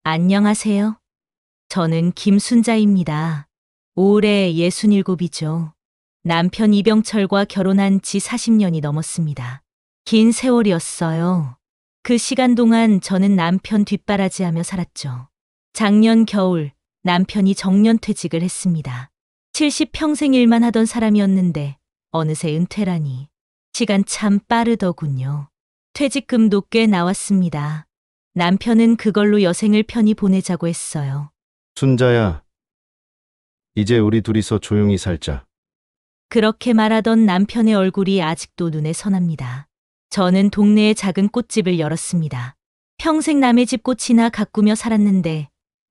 안녕하세요. 저는 김순자입니다. 올해 67이죠. 남편 이병철과 결혼한 지 40년이 넘었습니다. 긴 세월이었어요. 그 시간 동안 저는 남편 뒷바라지하며 살았죠. 작년 겨울 남편이 정년퇴직을 했습니다. 70평생 일만 하던 사람이었는데 어느새 은퇴라니. 시간 참 빠르더군요. 퇴직금도 꽤 나왔습니다. 남편은 그걸로 여생을 편히 보내자고 했어요. 순자야, 이제 우리 둘이서 조용히 살자. 그렇게 말하던 남편의 얼굴이 아직도 눈에 선합니다. 저는 동네의 작은 꽃집을 열었습니다. 평생 남의 집 꽃이나 가꾸며 살았는데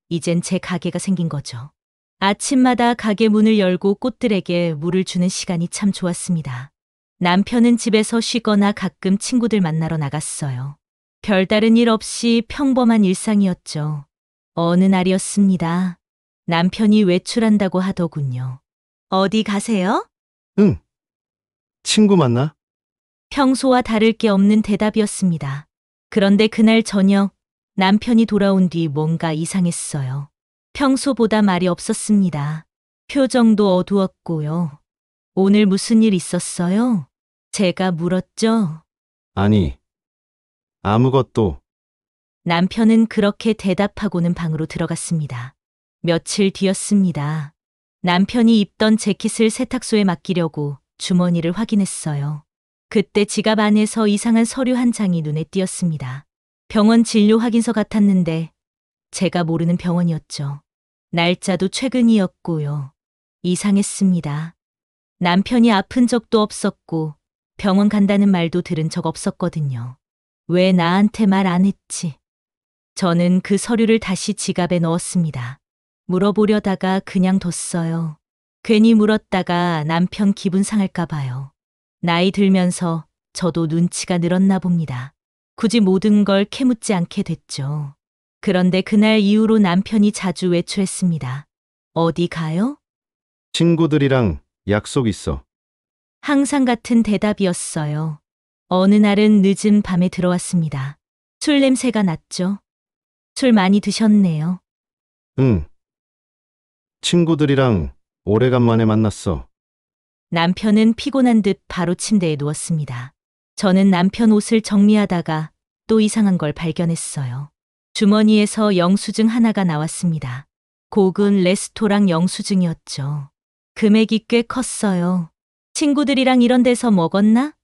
이젠 제 가게가 생긴 거죠. 아침마다 가게 문을 열고 꽃들에게 물을 주는 시간이 참 좋았습니다. 남편은 집에서 쉬거나 가끔 친구들 만나러 나갔어요. 별다른 일 없이 평범한 일상이었죠. 어느 날이었습니다. 남편이 외출한다고 하더군요. 어디 가세요? 응. 친구 만나? 평소와 다를 게 없는 대답이었습니다. 그런데 그날 저녁 남편이 돌아온 뒤 뭔가 이상했어요. 평소보다 말이 없었습니다. 표정도 어두웠고요. 오늘 무슨 일 있었어요? 제가 물었죠. 아니, 아무것도. 남편은 그렇게 대답하고는 방으로 들어갔습니다. 며칠 뒤였습니다. 남편이 입던 재킷을 세탁소에 맡기려고 주머니를 확인했어요. 그때 지갑 안에서 이상한 서류 한 장이 눈에 띄었습니다. 병원 진료 확인서 같았는데 제가 모르는 병원이었죠. 날짜도 최근이었고요. 이상했습니다. 남편이 아픈 적도 없었고 병원 간다는 말도 들은 적 없었거든요. 왜 나한테 말 안 했지? 저는 그 서류를 다시 지갑에 넣었습니다. 물어보려다가 그냥 뒀어요. 괜히 물었다가 남편 기분 상할까 봐요. 나이 들면서 저도 눈치가 늘었나 봅니다. 굳이 모든 걸 캐묻지 않게 됐죠. 그런데 그날 이후로 남편이 자주 외출했습니다. 어디 가요? 친구들이랑 약속 있어. 항상 같은 대답이었어요. 어느 날은 늦은 밤에 들어왔습니다. 술 냄새가 났죠. 술 많이 드셨네요. 응. 친구들이랑 오래간만에 만났어. 남편은 피곤한 듯 바로 침대에 누웠습니다. 저는 남편 옷을 정리하다가 또 이상한 걸 발견했어요. 주머니에서 영수증 하나가 나왔습니다. 고급 레스토랑 영수증이었죠. 금액이 꽤 컸어요. 친구들이랑 이런 데서 먹었나?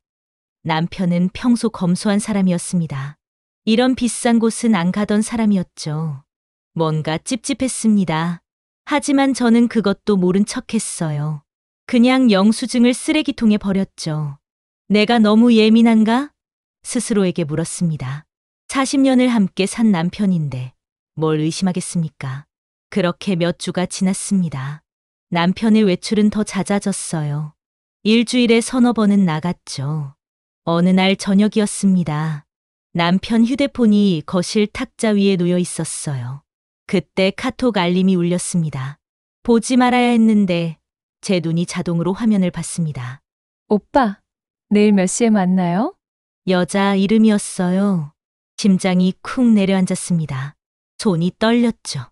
남편은 평소 검소한 사람이었습니다. 이런 비싼 곳은 안 가던 사람이었죠. 뭔가 찝찝했습니다. 하지만 저는 그것도 모른 척 했어요. 그냥 영수증을 쓰레기통에 버렸죠. 내가 너무 예민한가? 스스로에게 물었습니다. 40년을 함께 산 남편인데 뭘 의심하겠습니까? 그렇게 몇 주가 지났습니다. 남편의 외출은 더 잦아졌어요. 일주일에 서너 번은 나갔죠. 어느 날 저녁이었습니다. 남편 휴대폰이 거실 탁자 위에 놓여 있었어요. 그때 카톡 알림이 울렸습니다. 보지 말아야 했는데 제 눈이 자동으로 화면을 봤습니다. 오빠, 내일 몇 시에 만나요? 여자 이름이었어요. 심장이 쿵 내려앉았습니다. 손이 떨렸죠.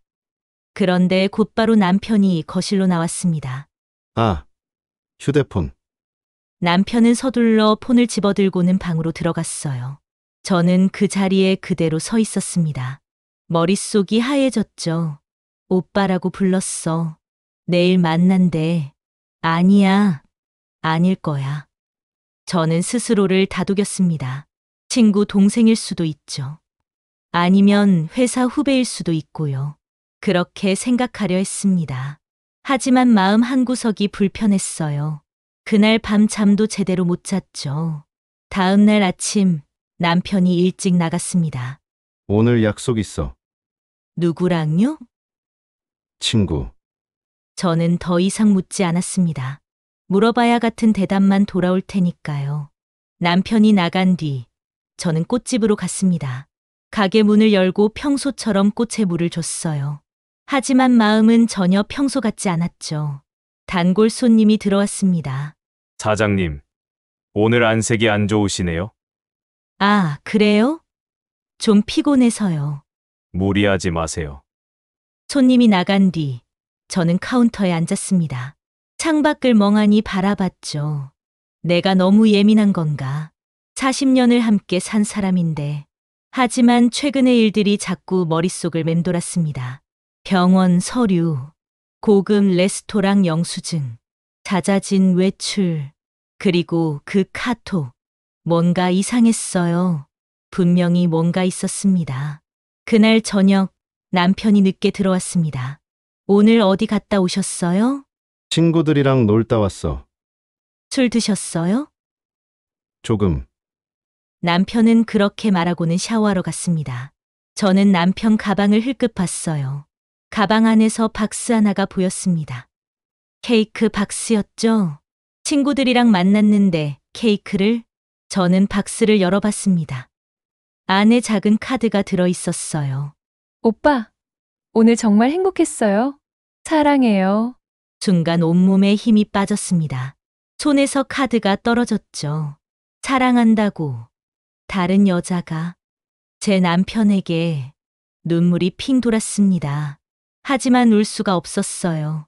그런데 곧바로 남편이 거실로 나왔습니다. 아, 휴대폰. 남편은 서둘러 폰을 집어들고는 방으로 들어갔어요. 저는 그 자리에 그대로 서 있었습니다. 머릿속이 하얘졌죠. 오빠라고 불렀어. 내일 만난대. 아니야. 아닐 거야. 저는 스스로를 다독였습니다. 친구 동생일 수도 있죠. 아니면 회사 후배일 수도 있고요. 그렇게 생각하려 했습니다. 하지만 마음 한구석이 불편했어요. 그날 밤 잠도 제대로 못 잤죠. 다음 날 아침 남편이 일찍 나갔습니다. 오늘 약속 있어. 누구랑요? 친구. 저는 더 이상 묻지 않았습니다. 물어봐야 같은 대답만 돌아올 테니까요. 남편이 나간 뒤 저는 꽃집으로 갔습니다. 가게 문을 열고 평소처럼 꽃에 물을 줬어요. 하지만 마음은 전혀 평소 같지 않았죠. 단골 손님이 들어왔습니다. 사장님, 오늘 안색이 안 좋으시네요. 아, 그래요? 좀 피곤해서요. 무리하지 마세요. 손님이 나간 뒤 저는 카운터에 앉았습니다. 창밖을 멍하니 바라봤죠. 내가 너무 예민한 건가? 40년을 함께 산 사람인데. 하지만 최근의 일들이 자꾸 머릿속을 맴돌았습니다. 병원 서류, 고급 레스토랑 영수증, 잦아진 외출, 그리고 그 카톡. 뭔가 이상했어요. 분명히 뭔가 있었습니다. 그날 저녁 남편이 늦게 들어왔습니다. 오늘 어디 갔다 오셨어요? 친구들이랑 놀다 왔어. 술 드셨어요? 조금. 남편은 그렇게 말하고는 샤워하러 갔습니다. 저는 남편 가방을 흘끗 봤어요. 가방 안에서 박스 하나가 보였습니다. 케이크 박스였죠? 친구들이랑 만났는데 케이크를? 저는 박스를 열어봤습니다. 안에 작은 카드가 들어 있었어요. 오빠, 오늘 정말 행복했어요. 사랑해요. 순간 온몸에 힘이 빠졌습니다. 손에서 카드가 떨어졌죠. 사랑한다고 다른 여자가 제 남편에게 눈물이 핑 돌았습니다. 하지만 울 수가 없었어요.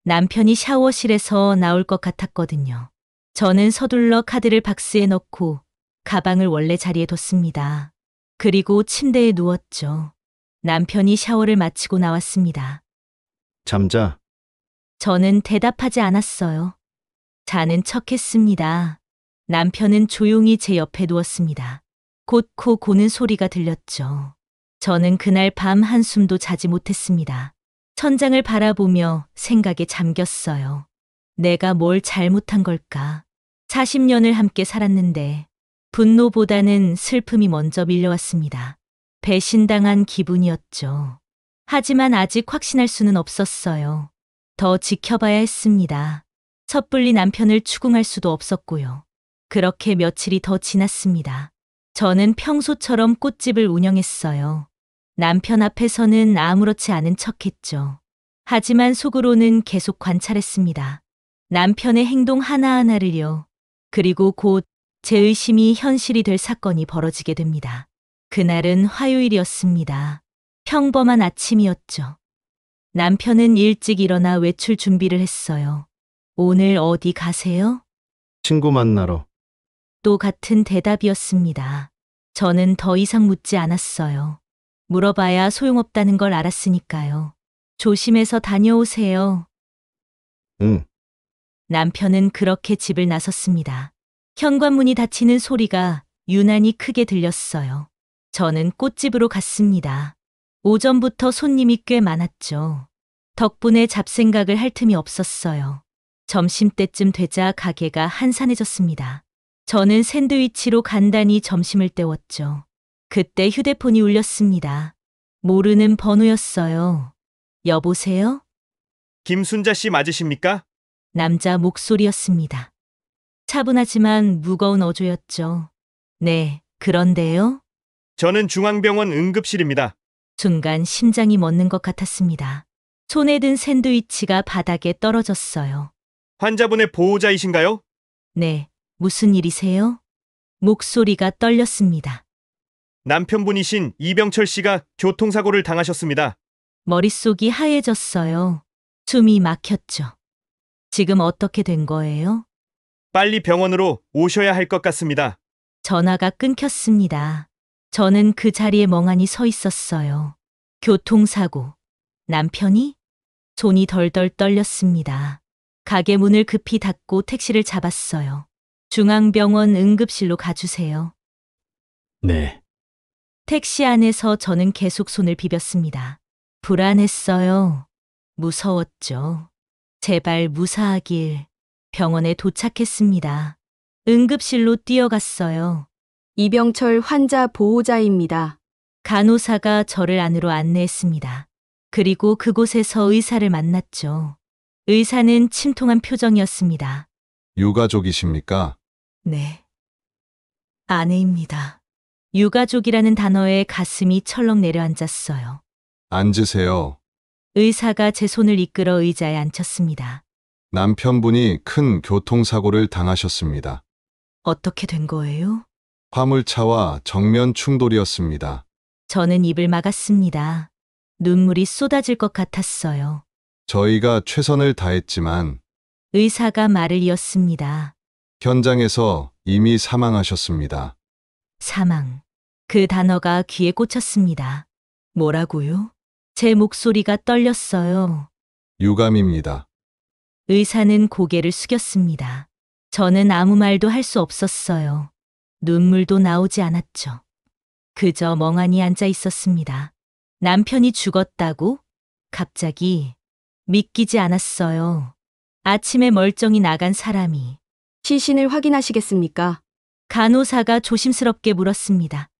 남편이 샤워실에서 나올 것 같았거든요. 저는 서둘러 카드를 박스에 넣고 가방을 원래 자리에 뒀습니다. 그리고 침대에 누웠죠. 남편이 샤워를 마치고 나왔습니다. 잠자. 저는 대답하지 않았어요. 자는 척했습니다. 남편은 조용히 제 옆에 누웠습니다. 곧 코 고는 소리가 들렸죠. 저는 그날 밤 한숨도 자지 못했습니다. 천장을 바라보며 생각에 잠겼어요. 내가 뭘 잘못한 걸까? 40년을 함께 살았는데 분노보다는 슬픔이 먼저 밀려왔습니다. 배신당한 기분이었죠. 하지만 아직 확신할 수는 없었어요. 더 지켜봐야 했습니다. 섣불리 남편을 추궁할 수도 없었고요. 그렇게 며칠이 더 지났습니다. 저는 평소처럼 꽃집을 운영했어요. 남편 앞에서는 아무렇지 않은 척했죠. 하지만 속으로는 계속 관찰했습니다. 남편의 행동 하나하나를요. 그리고 곧 제 의심이 현실이 될 사건이 벌어지게 됩니다. 그날은 화요일이었습니다. 평범한 아침이었죠. 남편은 일찍 일어나 외출 준비를 했어요. 오늘 어디 가세요? 친구 만나러. 또 같은 대답이었습니다. 저는 더 이상 묻지 않았어요. 물어봐야 소용없다는 걸 알았으니까요. 조심해서 다녀오세요. 응. 남편은 그렇게 집을 나섰습니다. 현관문이 닫히는 소리가 유난히 크게 들렸어요. 저는 꽃집으로 갔습니다. 오전부터 손님이 꽤 많았죠. 덕분에 잡생각을 할 틈이 없었어요. 점심때쯤 되자 가게가 한산해졌습니다. 저는 샌드위치로 간단히 점심을 때웠죠. 그때 휴대폰이 울렸습니다. 모르는 번호였어요. 여보세요? 김순자 씨 맞으십니까? 남자 목소리였습니다. 차분하지만 무거운 어조였죠. 네, 그런데요? 저는 중앙병원 응급실입니다. 순간 심장이 멎는 것 같았습니다. 손에 든 샌드위치가 바닥에 떨어졌어요. 환자분의 보호자이신가요? 네, 무슨 일이세요? 목소리가 떨렸습니다. 남편분이신 이병철 씨가 교통사고를 당하셨습니다. 머릿속이 하얘졌어요. 숨이 막혔죠. 지금 어떻게 된 거예요? 빨리 병원으로 오셔야 할 것 같습니다. 전화가 끊겼습니다. 저는 그 자리에 멍하니 서 있었어요. 교통사고. 남편이? 손이 덜덜 떨렸습니다. 가게 문을 급히 닫고 택시를 잡았어요. 중앙병원 응급실로 가주세요. 네. 택시 안에서 저는 계속 손을 비볐습니다. 불안했어요. 무서웠죠. 제발 무사하길. 병원에 도착했습니다. 응급실로 뛰어갔어요. 이병철 환자 보호자입니다. 간호사가 저를 안으로 안내했습니다. 그리고 그곳에서 의사를 만났죠. 의사는 침통한 표정이었습니다. 유가족이십니까? 네. 아내입니다. 유가족이라는 단어에 가슴이 철렁 내려앉았어요. 앉으세요. 의사가 제 손을 이끌어 의자에 앉혔습니다. 남편분이 큰 교통사고를 당하셨습니다. 어떻게 된 거예요? 화물차와 정면 충돌이었습니다. 저는 입을 막았습니다. 눈물이 쏟아질 것 같았어요. 저희가 최선을 다했지만 의사가 말을 이었습니다. 현장에서 이미 사망하셨습니다. 사망. 그 단어가 귀에 꽂혔습니다. 뭐라고요? 제 목소리가 떨렸어요. 유감입니다. 의사는 고개를 숙였습니다. 저는 아무 말도 할 수 없었어요. 눈물도 나오지 않았죠. 그저 멍하니 앉아 있었습니다. 남편이 죽었다고? 갑자기 믿기지 않았어요. 아침에 멀쩡히 나간 사람이. 시신을 확인하시겠습니까? 간호사가 조심스럽게 물었습니다.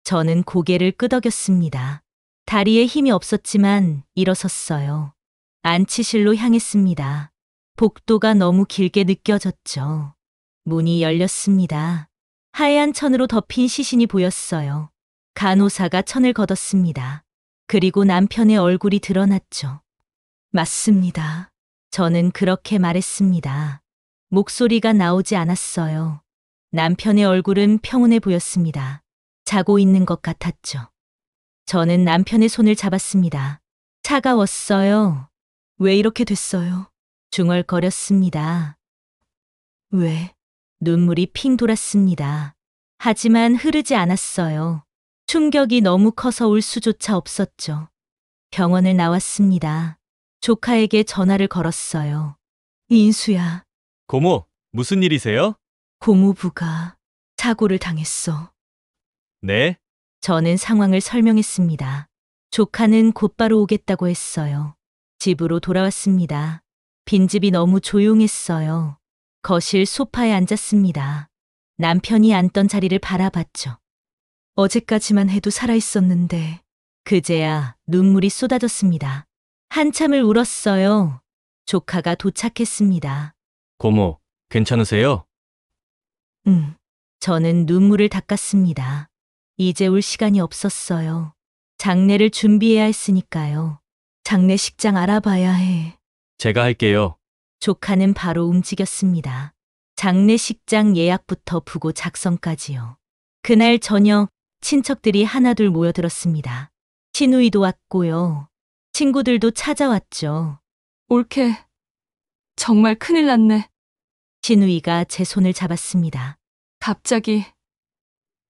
저는 고개를 끄덕였습니다. 다리에 힘이 없었지만 일어섰어요. 안치실로 향했습니다. 복도가 너무 길게 느껴졌죠. 문이 열렸습니다. 하얀 천으로 덮인 시신이 보였어요. 간호사가 천을 걷었습니다. 그리고 남편의 얼굴이 드러났죠. 맞습니다. 저는 그렇게 말했습니다. 목소리가 나오지 않았어요. 남편의 얼굴은 평온해 보였습니다. 자고 있는 것 같았죠. 저는 남편의 손을 잡았습니다. 차가웠어요. 왜 이렇게 됐어요? 중얼거렸습니다. 왜? 눈물이 핑 돌았습니다. 하지만 흐르지 않았어요. 충격이 너무 커서 울 수조차 없었죠. 병원을 나왔습니다. 조카에게 전화를 걸었어요. 인수야, 고모, 무슨 일이세요? 고모부가 사고를 당했어. 네, 저는 상황을 설명했습니다. 조카는 곧바로 오겠다고 했어요. 집으로 돌아왔습니다. 빈집이 너무 조용했어요. 거실 소파에 앉았습니다. 남편이 앉던 자리를 바라봤죠. 어제까지만 해도 살아있었는데 그제야 눈물이 쏟아졌습니다. 한참을 울었어요. 조카가 도착했습니다. 고모, 괜찮으세요? 응. 저는 눈물을 닦았습니다. 이제 울 시간이 없었어요. 장례를 준비해야 했으니까요. 장례식장 알아봐야 해. 제가 할게요. 조카는 바로 움직였습니다. 장례식장 예약부터 부고 작성까지요. 그날 저녁 친척들이 하나둘 모여들었습니다. 시누이도 왔고요. 친구들도 찾아왔죠. 올케. 정말 큰일 났네. 시누이가 제 손을 잡았습니다. 갑자기.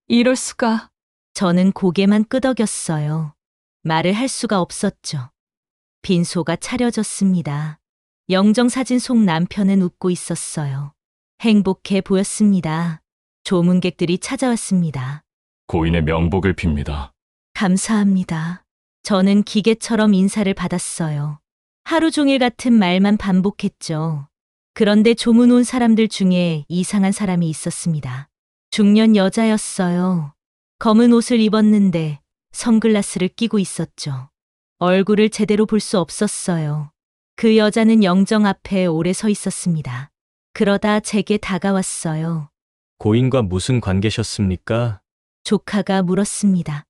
이럴 수가. 저는 고개만 끄덕였어요. 말을 할 수가 없었죠. 빈소가 차려졌습니다. 영정사진 속 남편은 웃고 있었어요. 행복해 보였습니다. 조문객들이 찾아왔습니다. 고인의 명복을 빕니다. 감사합니다. 저는 기계처럼 인사를 받았어요. 하루 종일 같은 말만 반복했죠. 그런데 조문 온 사람들 중에 이상한 사람이 있었습니다. 중년 여자였어요. 검은 옷을 입었는데 선글라스를 끼고 있었죠. 얼굴을 제대로 볼 수 없었어요. 그 여자는 영정 앞에 오래 서 있었습니다. 그러다 제게 다가왔어요. 고인과 무슨 관계셨습니까? 조카가 물었습니다.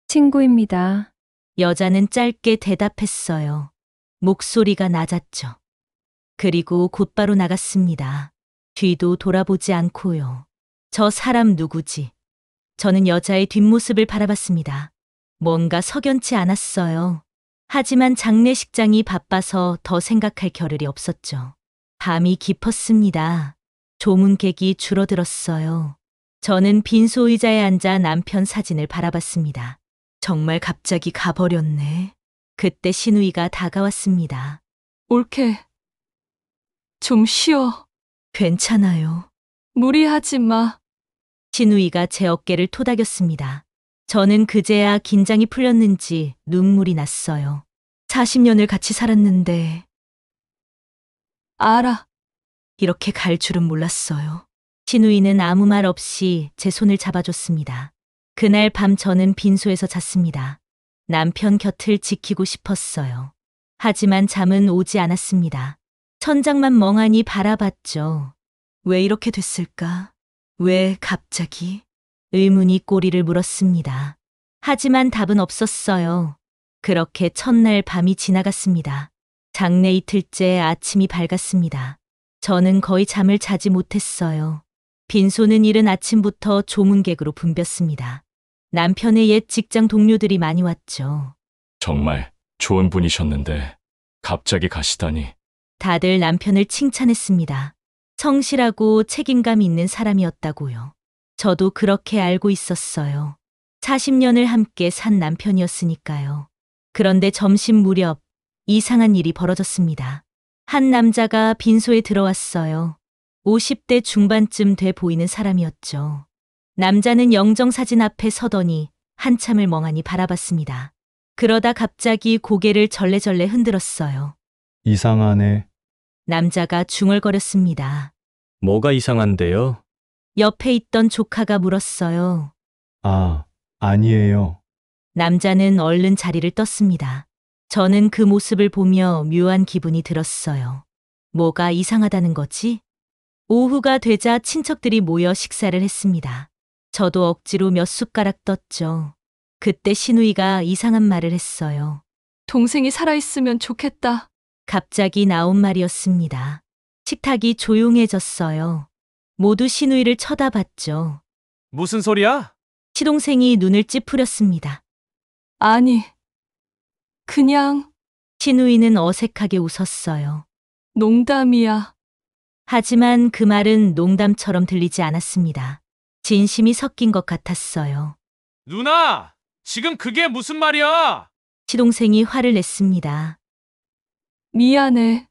친구입니다. 여자는 짧게 대답했어요. 목소리가 낮았죠. 그리고 곧바로 나갔습니다. 뒤도 돌아보지 않고요. 저 사람 누구지? 저는 여자의 뒷모습을 바라봤습니다. 뭔가 석연치 않았어요. 하지만 장례식장이 바빠서 더 생각할 겨를이 없었죠. 밤이 깊었습니다. 조문객이 줄어들었어요. 저는 빈소 의자에 앉아 남편 사진을 바라봤습니다. 정말 갑자기 가버렸네. 그때 시누이가 다가왔습니다. 올케. 좀 쉬어. 괜찮아요. 무리하지 마. 시누이가 제 어깨를 토닥였습니다. 저는 그제야 긴장이 풀렸는지 눈물이 났어요. 40년을 같이 살았는데 알아. 이렇게 갈 줄은 몰랐어요. 시누이는 아무 말 없이 제 손을 잡아줬습니다. 그날 밤 저는 빈소에서 잤습니다. 남편 곁을 지키고 싶었어요. 하지만 잠은 오지 않았습니다. 천장만 멍하니 바라봤죠. 왜 이렇게 됐을까? 왜 갑자기? 의문이 꼬리를 물었습니다. 하지만 답은 없었어요. 그렇게 첫날 밤이 지나갔습니다. 장례 이틀째 아침이 밝았습니다. 저는 거의 잠을 자지 못했어요. 빈소는 이른 아침부터 조문객으로 붐볐습니다. 남편의 옛 직장 동료들이 많이 왔죠. 정말 좋은 분이셨는데 갑자기 가시다니. 다들 남편을 칭찬했습니다. 성실하고 책임감 있는 사람이었다고요. 저도 그렇게 알고 있었어요. 40년을 함께 산 남편이었으니까요. 그런데 점심 무렵 이상한 일이 벌어졌습니다. 한 남자가 빈소에 들어왔어요. 50대 중반쯤 돼 보이는 사람이었죠. 남자는 영정사진 앞에 서더니 한참을 멍하니 바라봤습니다. 그러다 갑자기 고개를 절레절레 흔들었어요. 이상하네. 남자가 중얼거렸습니다. 뭐가 이상한데요? 옆에 있던 조카가 물었어요. 아, 아니에요. 남자는 얼른 자리를 떴습니다. 저는 그 모습을 보며 묘한 기분이 들었어요. 뭐가 이상하다는 거지? 오후가 되자 친척들이 모여 식사를 했습니다. 저도 억지로 몇 숟가락 떴죠. 그때 시누이가 이상한 말을 했어요. 동생이 살아있으면 좋겠다. 갑자기 나온 말이었습니다. 식탁이 조용해졌어요. 모두 시누이를 쳐다봤죠. 무슨 소리야? 시동생이 눈을 찌푸렸습니다. 아니, 그냥 시누이는 어색하게 웃었어요. 농담이야. 하지만 그 말은 농담처럼 들리지 않았습니다. 진심이 섞인 것 같았어요. 누나! 지금 그게 무슨 말이야? 시동생이 화를 냈습니다. 미안해.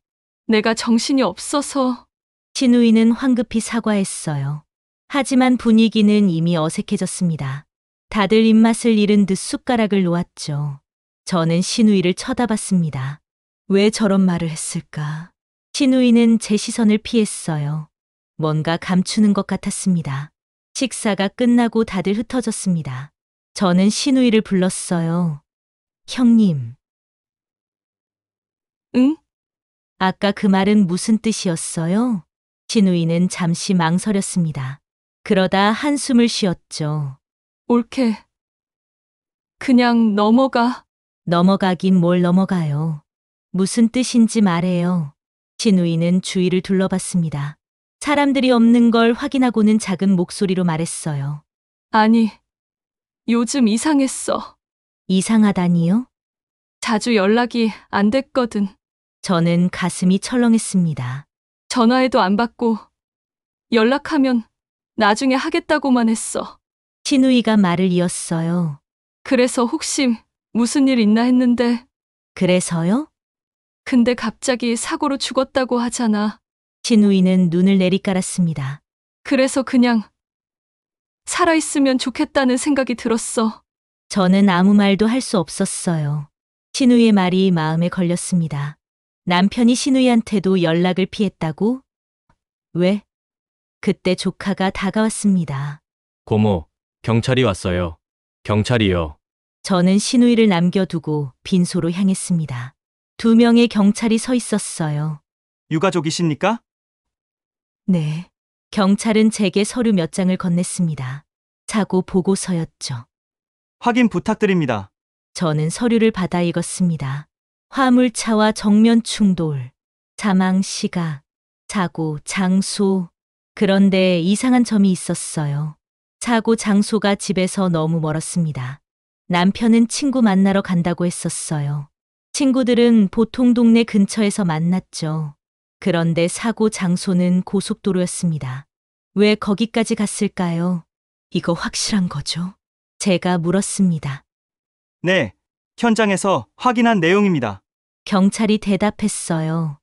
내가 정신이 없어서. 시누이는 황급히 사과했어요. 하지만 분위기는 이미 어색해졌습니다. 다들 입맛을 잃은 듯 숟가락을 놓았죠. 저는 시누이를 쳐다봤습니다. 왜 저런 말을 했을까? 시누이는 제 시선을 피했어요. 뭔가 감추는 것 같았습니다. 식사가 끝나고 다들 흩어졌습니다. 저는 시누이를 불렀어요. 형님, 응? 아까 그 말은 무슨 뜻이었어요? 시누이는 잠시 망설였습니다. 그러다 한숨을 쉬었죠. 옳게. 그냥 넘어가. 넘어가긴 뭘 넘어가요. 무슨 뜻인지 말해요. 시누이는 주위를 둘러봤습니다. 사람들이 없는 걸 확인하고는 작은 목소리로 말했어요. 아니, 요즘 이상했어. 이상하다니요? 자주 연락이 안 됐거든. 저는 가슴이 철렁했습니다. 전화해도 안 받고 연락하면 나중에 하겠다고만 했어. 시누이가 말을 이었어요. 그래서 혹시 무슨 일 있나 했는데 그래서요? 근데 갑자기 사고로 죽었다고 하잖아. 시누이는 눈을 내리깔았습니다. 그래서 그냥 살아있으면 좋겠다는 생각이 들었어. 저는 아무 말도 할 수 없었어요. 시누이의 말이 마음에 걸렸습니다. 남편이 시누이한테도 연락을 피했다고? 왜? 그때 조카가 다가왔습니다. 고모, 경찰이 왔어요. 경찰이요. 저는 시누이를 남겨두고 빈소로 향했습니다. 2명의 경찰이 서 있었어요. 유가족이십니까? 네. 경찰은 제게 서류 몇 장을 건넸습니다. 사고 보고서였죠. 확인 부탁드립니다. 저는 서류를 받아 읽었습니다. 화물차와 정면 충돌, 사망 시각, 사고 장소. 그런데 이상한 점이 있었어요. 사고 장소가 집에서 너무 멀었습니다. 남편은 친구 만나러 간다고 했었어요. 친구들은 보통 동네 근처에서 만났죠. 그런데 사고 장소는 고속도로였습니다. 왜 거기까지 갔을까요? 이거 확실한 거죠? 제가 물었습니다. 네, 현장에서 확인한 내용입니다. 경찰이 대답했어요.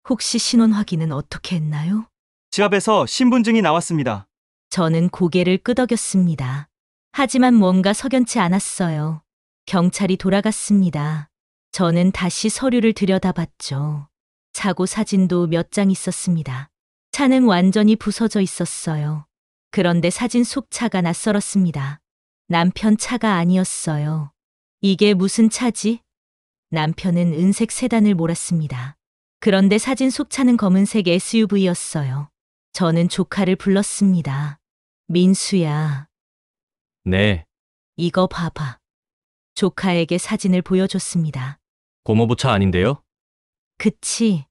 혹시 신원 확인은 어떻게 했나요? 지압에서 신분증이 나왔습니다. 저는 고개를 끄덕였습니다. 하지만 뭔가 석연치 않았어요. 경찰이 돌아갔습니다. 저는 다시 서류를 들여다봤죠. 사고 사진도 몇 장 있었습니다. 차는 완전히 부서져 있었어요. 그런데 사진 속 차가 낯설었습니다. 남편 차가 아니었어요. 이게 무슨 차지? 남편은 은색 세단을 몰았습니다. 그런데 사진 속 차는 검은색 SUV였어요. 저는 조카를 불렀습니다. 민수야, 네, 이거 봐봐. 조카에게 사진을 보여줬습니다. 고모부 차 아닌데요? 그치?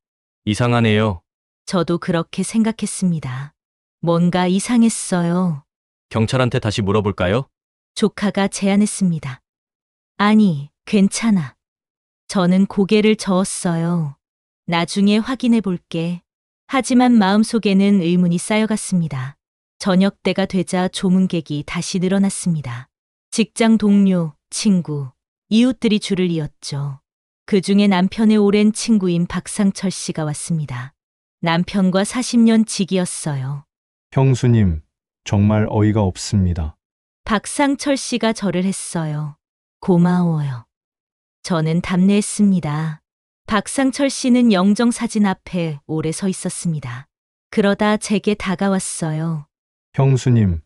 이상하네요. 저도 그렇게 생각했습니다. 뭔가 이상했어요. 경찰한테 다시 물어볼까요? 조카가 제안했습니다. 아니, 괜찮아. 저는 고개를 저었어요. 나중에 확인해 볼게. 하지만 마음속에는 의문이 쌓여갔습니다. 저녁 때가 되자 조문객이 다시 늘어났습니다. 직장 동료, 친구, 이웃들이 줄을 이었죠. 그 중에 남편의 오랜 친구인 박상철 씨가 왔습니다. 남편과 40년 지기였어요. 형수님, 정말 어이가 없습니다. 박상철 씨가 절을 했어요. 고마워요. 저는 답례했습니다. 박상철 씨는 영정사진 앞에 오래 서 있었습니다. 그러다 제게 다가왔어요. 형수님,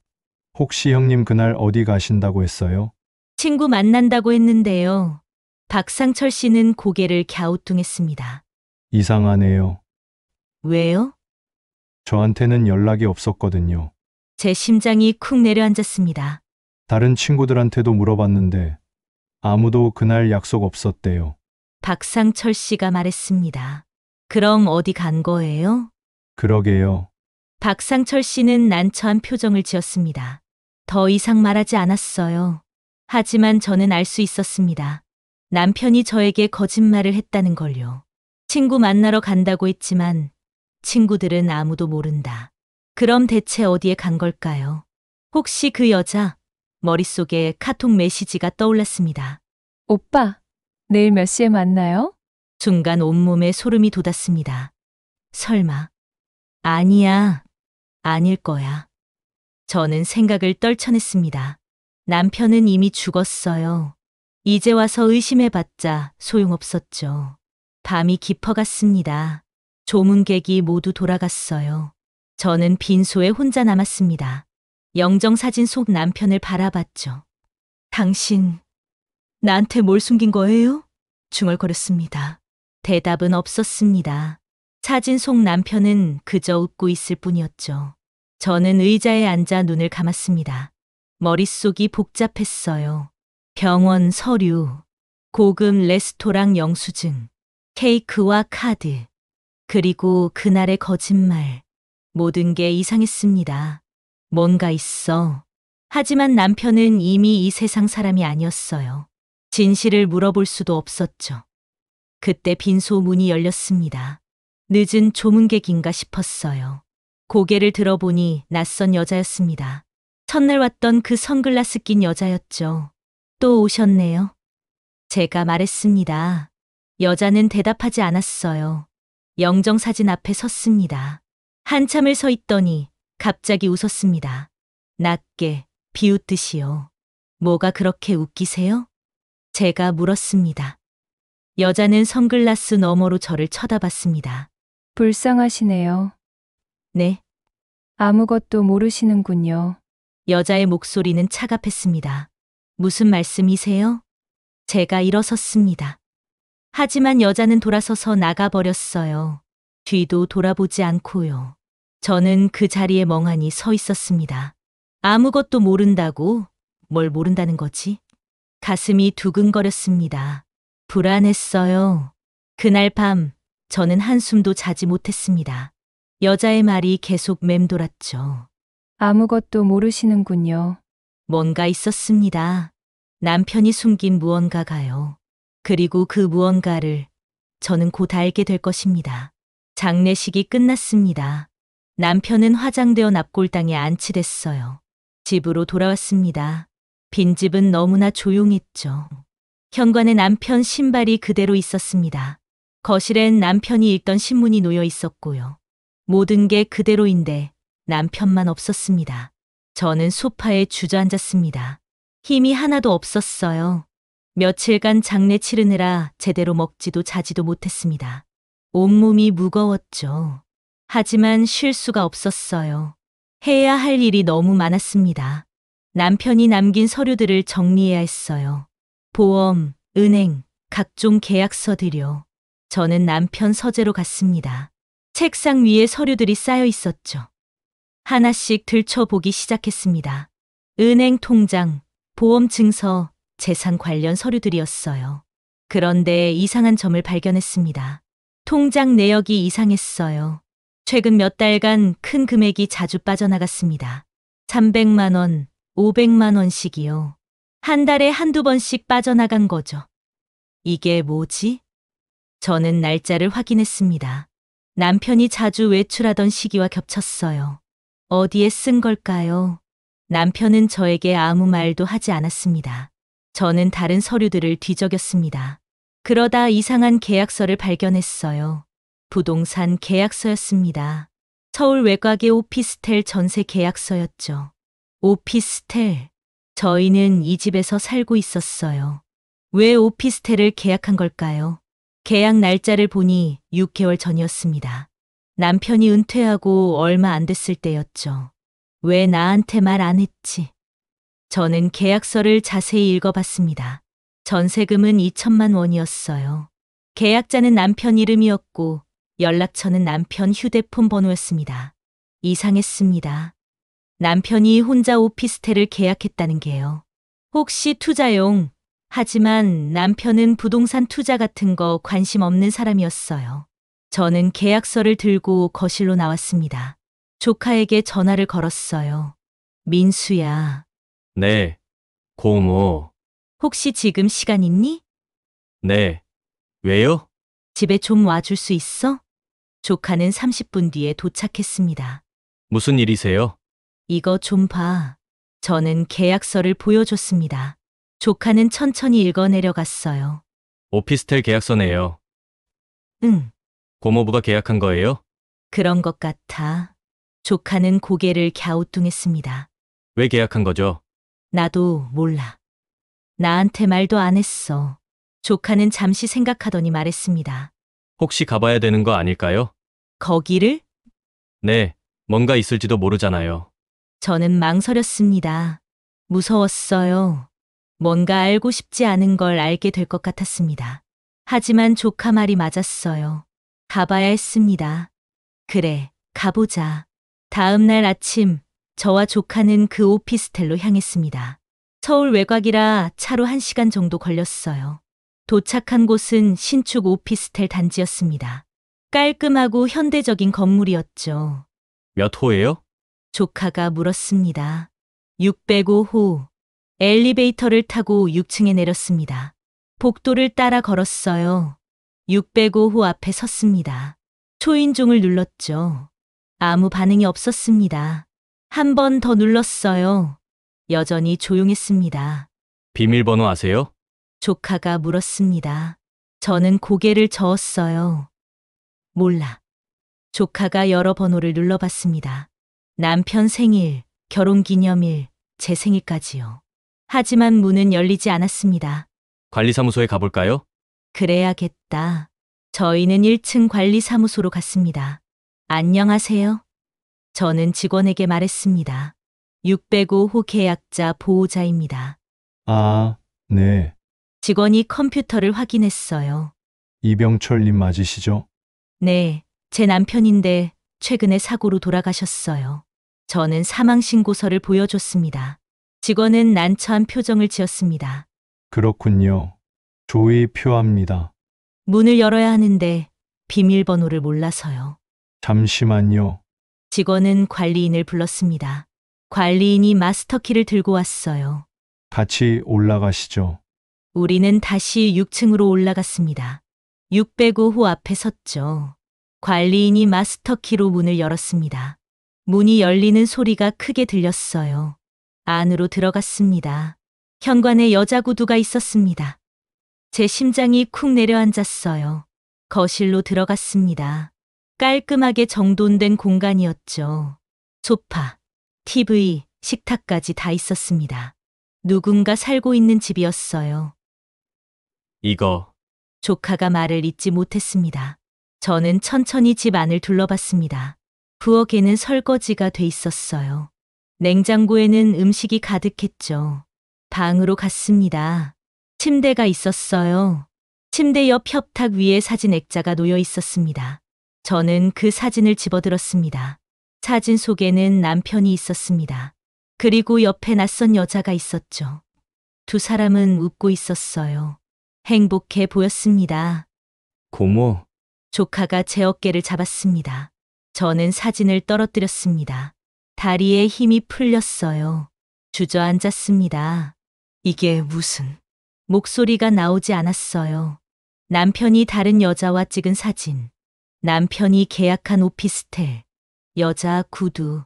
혹시 형님 그날 어디 가신다고 했어요? 친구 만난다고 했는데요. 박상철 씨는 고개를 갸우뚱했습니다. 이상하네요. 왜요? 저한테는 연락이 없었거든요. 제 심장이 쿵 내려앉았습니다. 다른 친구들한테도 물어봤는데 아무도 그날 약속 없었대요. 박상철 씨가 말했습니다. 그럼 어디 간 거예요? 그러게요. 박상철 씨는 난처한 표정을 지었습니다. 더 이상 말하지 않았어요. 하지만 저는 알 수 있었습니다. 남편이 저에게 거짓말을 했다는 걸요. 친구 만나러 간다고 했지만 친구들은 아무도 모른다. 그럼 대체 어디에 간 걸까요? 혹시 그 여자? 머릿속에 카톡 메시지가 떠올랐습니다. 오빠, 내일 몇 시에 만나요? 순간 온몸에 소름이 돋았습니다. 설마. 아니야. 아닐 거야. 저는 생각을 떨쳐냈습니다. 남편은 이미 죽었어요. 이제 와서 의심해봤자 소용없었죠. 밤이 깊어갔습니다. 조문객이 모두 돌아갔어요. 저는 빈소에 혼자 남았습니다. 영정사진 속 남편을 바라봤죠. 당신, 나한테 뭘 숨긴 거예요? 중얼거렸습니다. 대답은 없었습니다. 사진 속 남편은 그저 웃고 있을 뿐이었죠. 저는 의자에 앉아 눈을 감았습니다. 머릿속이 복잡했어요. 병원 서류, 고급 레스토랑 영수증, 케이크와 카드, 그리고 그날의 거짓말. 모든 게 이상했습니다. 뭔가 있어. 하지만 남편은 이미 이 세상 사람이 아니었어요. 진실을 물어볼 수도 없었죠. 그때 빈소 문이 열렸습니다. 늦은 조문객인가 싶었어요. 고개를 들어보니 낯선 여자였습니다. 첫날 왔던 그 선글라스 낀 여자였죠. 또 오셨네요. 제가 말했습니다. 여자는 대답하지 않았어요. 영정사진 앞에 섰습니다. 한참을 서 있더니 갑자기 웃었습니다. 낮게, 비웃듯이요. 뭐가 그렇게 웃기세요? 제가 물었습니다. 여자는 선글라스 너머로 저를 쳐다봤습니다. 불쌍하시네요. 네, 아무것도 모르시는군요. 여자의 목소리는 차갑했습니다. 무슨 말씀이세요? 제가 일어섰습니다. 하지만 여자는 돌아서서 나가버렸어요. 뒤도 돌아보지 않고요. 저는 그 자리에 멍하니 서 있었습니다. 아무것도 모른다고? 뭘 모른다는 거지? 가슴이 두근거렸습니다. 불안했어요. 그날 밤 저는 한숨도 자지 못했습니다. 여자의 말이 계속 맴돌았죠. 아무것도 모르시는군요. 뭔가 있었습니다. 남편이 숨긴 무언가가요. 그리고 그 무언가를 저는 곧 알게 될 것입니다. 장례식이 끝났습니다. 남편은 화장되어 납골당에 안치됐어요. 집으로 돌아왔습니다. 빈집은 너무나 조용했죠. 현관에 남편 신발이 그대로 있었습니다. 거실엔 남편이 읽던 신문이 놓여 있었고요. 모든 게 그대로인데 남편만 없었습니다. 저는 소파에 주저앉았습니다. 힘이 하나도 없었어요. 며칠간 장례 치르느라 제대로 먹지도 자지도 못했습니다. 온몸이 무거웠죠. 하지만 쉴 수가 없었어요. 해야 할 일이 너무 많았습니다. 남편이 남긴 서류들을 정리해야 했어요. 보험, 은행, 각종 계약서들이요. 저는 남편 서재로 갔습니다. 책상 위에 서류들이 쌓여 있었죠. 하나씩 들춰보기 시작했습니다. 은행 통장, 보험 증서, 재산 관련 서류들이었어요. 그런데 이상한 점을 발견했습니다. 통장 내역이 이상했어요. 최근 몇 달간 큰 금액이 자주 빠져나갔습니다. 300만 원, 500만 원씩이요. 한 달에 한두 번씩 빠져나간 거죠. 이게 뭐지? 저는 날짜를 확인했습니다. 남편이 자주 외출하던 시기와 겹쳤어요. 어디에 쓴 걸까요? 남편은 저에게 아무 말도 하지 않았습니다. 저는 다른 서류들을 뒤적였습니다. 그러다 이상한 계약서를 발견했어요. 부동산 계약서였습니다. 서울 외곽의 오피스텔 전세 계약서였죠. 오피스텔. 저희는 이 집에서 살고 있었어요. 왜 오피스텔을 계약한 걸까요? 계약 날짜를 보니 6개월 전이었습니다. 남편이 은퇴하고 얼마 안 됐을 때였죠. 왜 나한테 말 안 했지? 저는 계약서를 자세히 읽어봤습니다. 전세금은 2천만 원이었어요. 계약자는 남편 이름이었고 연락처는 남편 휴대폰 번호였습니다. 이상했습니다. 남편이 혼자 오피스텔을 계약했다는 게요. 혹시 투자용? 하지만 남편은 부동산 투자 같은 거 관심 없는 사람이었어요. 저는 계약서를 들고 거실로 나왔습니다. 조카에게 전화를 걸었어요. 민수야, 네. 고모. 혹시 지금 시간 있니? 네. 왜요? 집에 좀 와줄 수 있어? 조카는 30분 뒤에 도착했습니다. 무슨 일이세요? 이거 좀 봐. 저는 계약서를 보여줬습니다. 조카는 천천히 읽어내려갔어요. 오피스텔 계약서네요. 응, 고모부가 계약한 거예요? 그런 것 같아. 조카는 고개를 갸우뚱했습니다. 왜 계약한 거죠? 나도 몰라. 나한테 말도 안 했어. 조카는 잠시 생각하더니 말했습니다. 혹시 가봐야 되는 거 아닐까요? 거기를? 네. 뭔가 있을지도 모르잖아요. 저는 망설였습니다. 무서웠어요. 뭔가 알고 싶지 않은 걸 알게 될 것 같았습니다. 하지만 조카 말이 맞았어요. 가봐야 했습니다. 그래, 가보자. 다음 날 아침, 저와 조카는 그 오피스텔로 향했습니다. 서울 외곽이라 차로 1시간 정도 걸렸어요. 도착한 곳은 신축 오피스텔 단지였습니다. 깔끔하고 현대적인 건물이었죠. 몇 호예요? 조카가 물었습니다. 605호. 엘리베이터를 타고 6층에 내렸습니다. 복도를 따라 걸었어요. 605호 앞에 섰습니다. 초인종을 눌렀죠. 아무 반응이 없었습니다. 한 번 더 눌렀어요. 여전히 조용했습니다. 비밀번호 아세요? 조카가 물었습니다. 저는 고개를 저었어요. 몰라. 조카가 여러 번호를 눌러봤습니다. 남편 생일, 결혼기념일, 제 생일까지요. 하지만 문은 열리지 않았습니다. 관리사무소에 가볼까요? 그래야겠다. 저희는 1층 관리사무소로 갔습니다. 안녕하세요. 저는 직원에게 말했습니다. 605호 계약자 보호자입니다. 아, 네. 직원이 컴퓨터를 확인했어요. 이병철님 맞으시죠? 네, 제 남편인데 최근에 사고로 돌아가셨어요. 저는 사망신고서를 보여줬습니다. 직원은 난처한 표정을 지었습니다. 그렇군요. 조의 표합니다. 문을 열어야 하는데 비밀번호를 몰라서요. 잠시만요. 직원은 관리인을 불렀습니다. 관리인이 마스터키를 들고 왔어요. 같이 올라가시죠. 우리는 다시 6층으로 올라갔습니다. 605호 앞에 섰죠. 관리인이 마스터키로 문을 열었습니다. 문이 열리는 소리가 크게 들렸어요. 안으로 들어갔습니다. 현관에 여자 구두가 있었습니다. 제 심장이 쿵 내려앉았어요. 거실로 들어갔습니다. 깔끔하게 정돈된 공간이었죠. 소파, TV, 식탁까지 다 있었습니다. 누군가 살고 있는 집이었어요. 이거. 조카가 말을 잇지 못했습니다. 저는 천천히 집 안을 둘러봤습니다. 부엌에는 설거지가 돼 있었어요. 냉장고에는 음식이 가득했죠. 방으로 갔습니다. 침대가 있었어요. 침대 옆 협탁 위에 사진 액자가 놓여 있었습니다. 저는 그 사진을 집어들었습니다. 사진 속에는 남편이 있었습니다. 그리고 옆에 낯선 여자가 있었죠. 두 사람은 웃고 있었어요. 행복해 보였습니다. 고모. 조카가 제 어깨를 잡았습니다. 저는 사진을 떨어뜨렸습니다. 다리에 힘이 풀렸어요. 주저앉았습니다. 이게 무슨... 목소리가 나오지 않았어요. 남편이 다른 여자와 찍은 사진. 남편이 계약한 오피스텔. 여자 구두.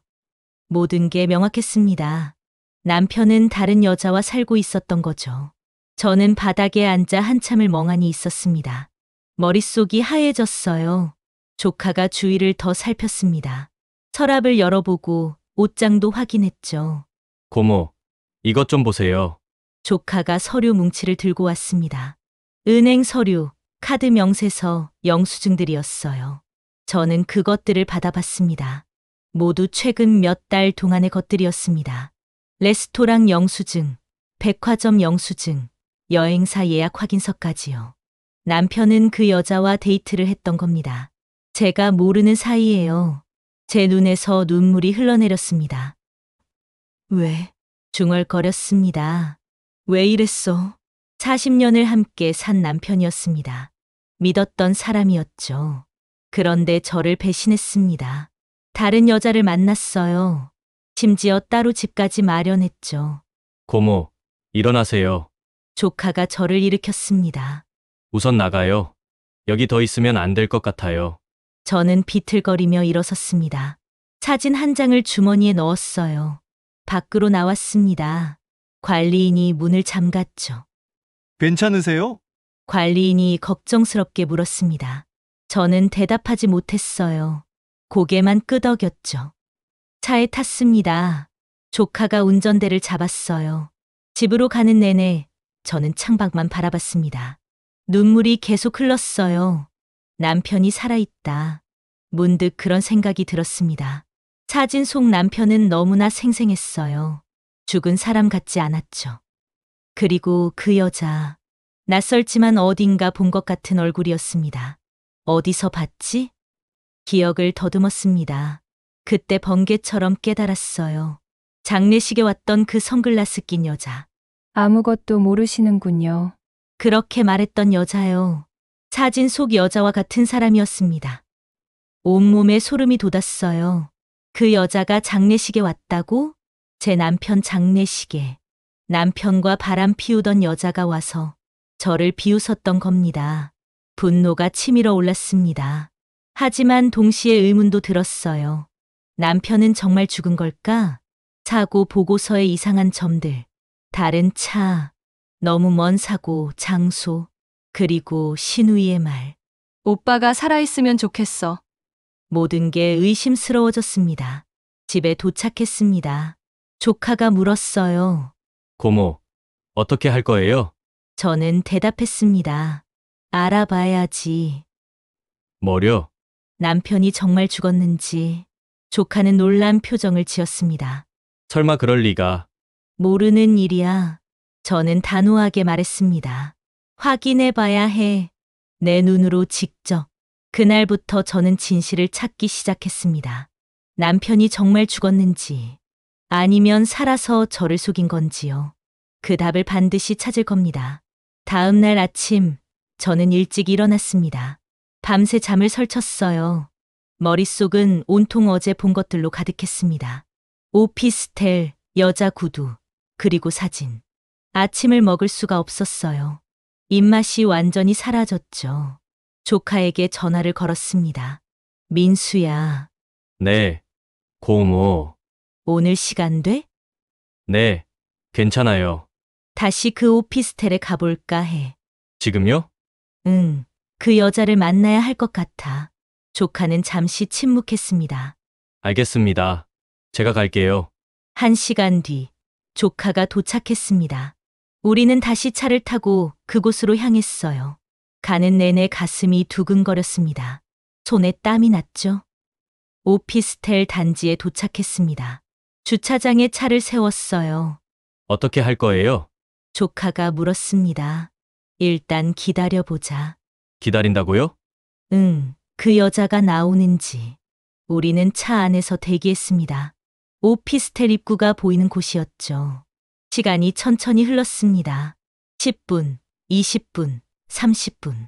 모든 게 명확했습니다. 남편은 다른 여자와 살고 있었던 거죠. 저는 바닥에 앉아 한참을 멍하니 있었습니다. 머릿속이 하얘졌어요. 조카가 주위를 더 살폈습니다. 서랍을 열어보고 옷장도 확인했죠. 고모, 이것 좀 보세요. 조카가 서류 뭉치를 들고 왔습니다. 은행 서류, 카드 명세서, 영수증들이었어요. 저는 그것들을 받아봤습니다. 모두 최근 몇 달 동안의 것들이었습니다. 레스토랑 영수증, 백화점 영수증, 여행사 예약 확인서까지요. 남편은 그 여자와 데이트를 했던 겁니다. 제가 모르는 사이에요. 제 눈에서 눈물이 흘러내렸습니다. 왜? 중얼거렸습니다. 왜 이랬어? 40년을 함께 산 남편이었습니다. 믿었던 사람이었죠. 그런데 저를 배신했습니다. 다른 여자를 만났어요. 심지어 따로 집까지 마련했죠. 고모, 일어나세요. 조카가 저를 일으켰습니다. 우선 나가요. 여기 더 있으면 안 될 것 같아요. 저는 비틀거리며 일어섰습니다. 사진 한 장을 주머니에 넣었어요. 밖으로 나왔습니다. 관리인이 문을 잠갔죠. 괜찮으세요? 관리인이 걱정스럽게 물었습니다. 저는 대답하지 못했어요. 고개만 끄덕였죠. 차에 탔습니다. 조카가 운전대를 잡았어요. 집으로 가는 내내 저는 창밖만 바라봤습니다. 눈물이 계속 흘렀어요. 남편이 살아있다. 문득 그런 생각이 들었습니다. 사진 속 남편은 너무나 생생했어요. 죽은 사람 같지 않았죠. 그리고 그 여자, 낯설지만 어딘가 본 것 같은 얼굴이었습니다. 어디서 봤지? 기억을 더듬었습니다. 그때 번개처럼 깨달았어요. 장례식에 왔던 그 선글라스 낀 여자. 아무것도 모르시는군요. 그렇게 말했던 여자요. 사진 속 여자와 같은 사람이었습니다. 온몸에 소름이 돋았어요. 그 여자가 장례식에 왔다고? 제 남편 장례식에. 남편과 바람 피우던 여자가 와서 저를 비웃었던 겁니다. 분노가 치밀어 올랐습니다. 하지만 동시에 의문도 들었어요. 남편은 정말 죽은 걸까? 사고 보고서에 이상한 점들, 다른 차, 너무 먼 사고, 장소, 그리고 신우이의 말. 오빠가 살아있으면 좋겠어. 모든 게 의심스러워졌습니다. 집에 도착했습니다. 조카가 물었어요. 고모, 어떻게 할 거예요? 저는 대답했습니다. 알아봐야지. 뭐려? 남편이 정말 죽었는지. 조카는 놀란 표정을 지었습니다. 설마 그럴 리가. 모르는 일이야. 저는 단호하게 말했습니다. 확인해봐야 해. 내 눈으로 직접. 그날부터 저는 진실을 찾기 시작했습니다. 남편이 정말 죽었는지, 아니면 살아서 저를 속인 건지요. 그 답을 반드시 찾을 겁니다. 다음 날 아침, 저는 일찍 일어났습니다. 밤새 잠을 설쳤어요. 머릿속은 온통 어제 본 것들로 가득했습니다. 오피스텔, 여자 구두, 그리고 사진. 아침을 먹을 수가 없었어요. 입맛이 완전히 사라졌죠. 조카에게 전화를 걸었습니다. 민수야, 네. 고모. 오늘 시간 돼? 네. 괜찮아요. 다시 그 오피스텔에 가볼까 해. 지금요? 응, 그 여자를 만나야 할 것 같아. 조카는 잠시 침묵했습니다. 알겠습니다. 제가 갈게요. 1시간 뒤, 조카가 도착했습니다. 우리는 다시 차를 타고 그곳으로 향했어요. 가는 내내 가슴이 두근거렸습니다. 손에 땀이 났죠. 오피스텔 단지에 도착했습니다. 주차장에 차를 세웠어요. 어떻게 할 거예요? 조카가 물었습니다. 일단 기다려보자. 기다린다고요? 응, 그 여자가 나오는지. 우리는 차 안에서 대기했습니다. 오피스텔 입구가 보이는 곳이었죠. 시간이 천천히 흘렀습니다. 10분, 20분, 30분.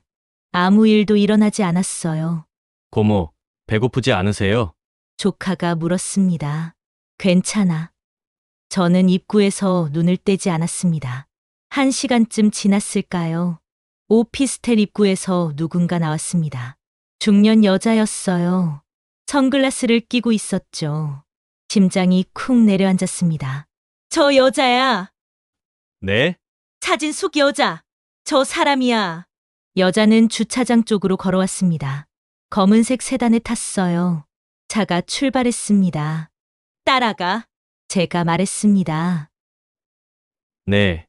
아무 일도 일어나지 않았어요. 고모, 배고프지 않으세요? 조카가 물었습니다. 괜찮아. 저는 입구에서 눈을 떼지 않았습니다. 1시간쯤 지났을까요? 오피스텔 입구에서 누군가 나왔습니다. 중년 여자였어요. 선글라스를 끼고 있었죠. 심장이 쿵 내려앉았습니다. 저 여자야. 네? 사진 속 여자. 저 사람이야. 여자는 주차장 쪽으로 걸어왔습니다. 검은색 세단에 탔어요. 차가 출발했습니다. 따라가. 제가 말했습니다. 네.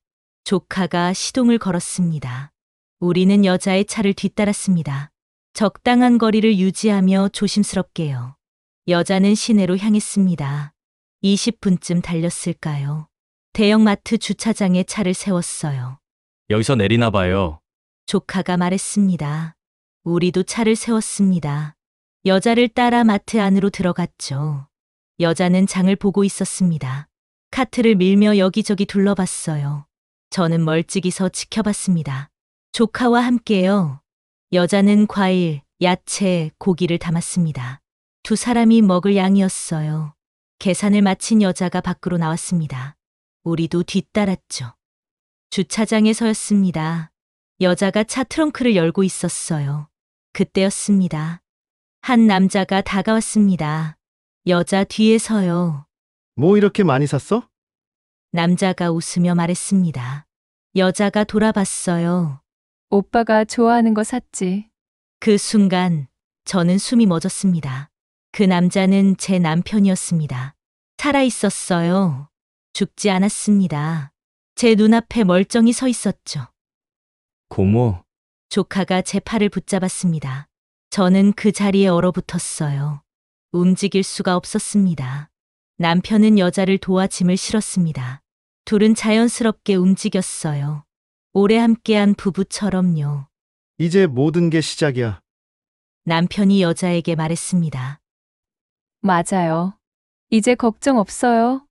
조카가 시동을 걸었습니다. 우리는 여자의 차를 뒤따랐습니다. 적당한 거리를 유지하며 조심스럽게요. 여자는 시내로 향했습니다. 20분쯤 달렸을까요? 대형마트 주차장에 차를 세웠어요. 여기서 내리나 봐요. 조카가 말했습니다. 우리도 차를 세웠습니다. 여자를 따라 마트 안으로 들어갔죠. 여자는 장을 보고 있었습니다. 카트를 밀며 여기저기 둘러봤어요. 저는 멀찍이 서 지켜봤습니다. 조카와 함께요. 여자는 과일, 야채, 고기를 담았습니다. 두 사람이 먹을 양이었어요. 계산을 마친 여자가 밖으로 나왔습니다. 우리도 뒤따랐죠. 주차장에 서였습니다. 여자가 차 트렁크를 열고 있었어요. 그때였습니다. 한 남자가 다가왔습니다. 여자 뒤에 서요. 뭐 이렇게 많이 샀어? 남자가 웃으며 말했습니다. 여자가 돌아봤어요. 오빠가 좋아하는 거 샀지. 그 순간 저는 숨이 멎었습니다. 그 남자는 제 남편이었습니다. 살아 있었어요. 죽지 않았습니다. 제 눈앞에 멀쩡히 서 있었죠. 고모, 조카가 제 팔을 붙잡았습니다. 저는 그 자리에 얼어붙었어요. 움직일 수가 없었습니다. 남편은 여자를 도와 짐을 실었습니다. 둘은 자연스럽게 움직였어요. 오래 함께한 부부처럼요. 이제 모든 게 시작이야. 남편이 여자에게 말했습니다. 맞아요. 이제 걱정 없어요.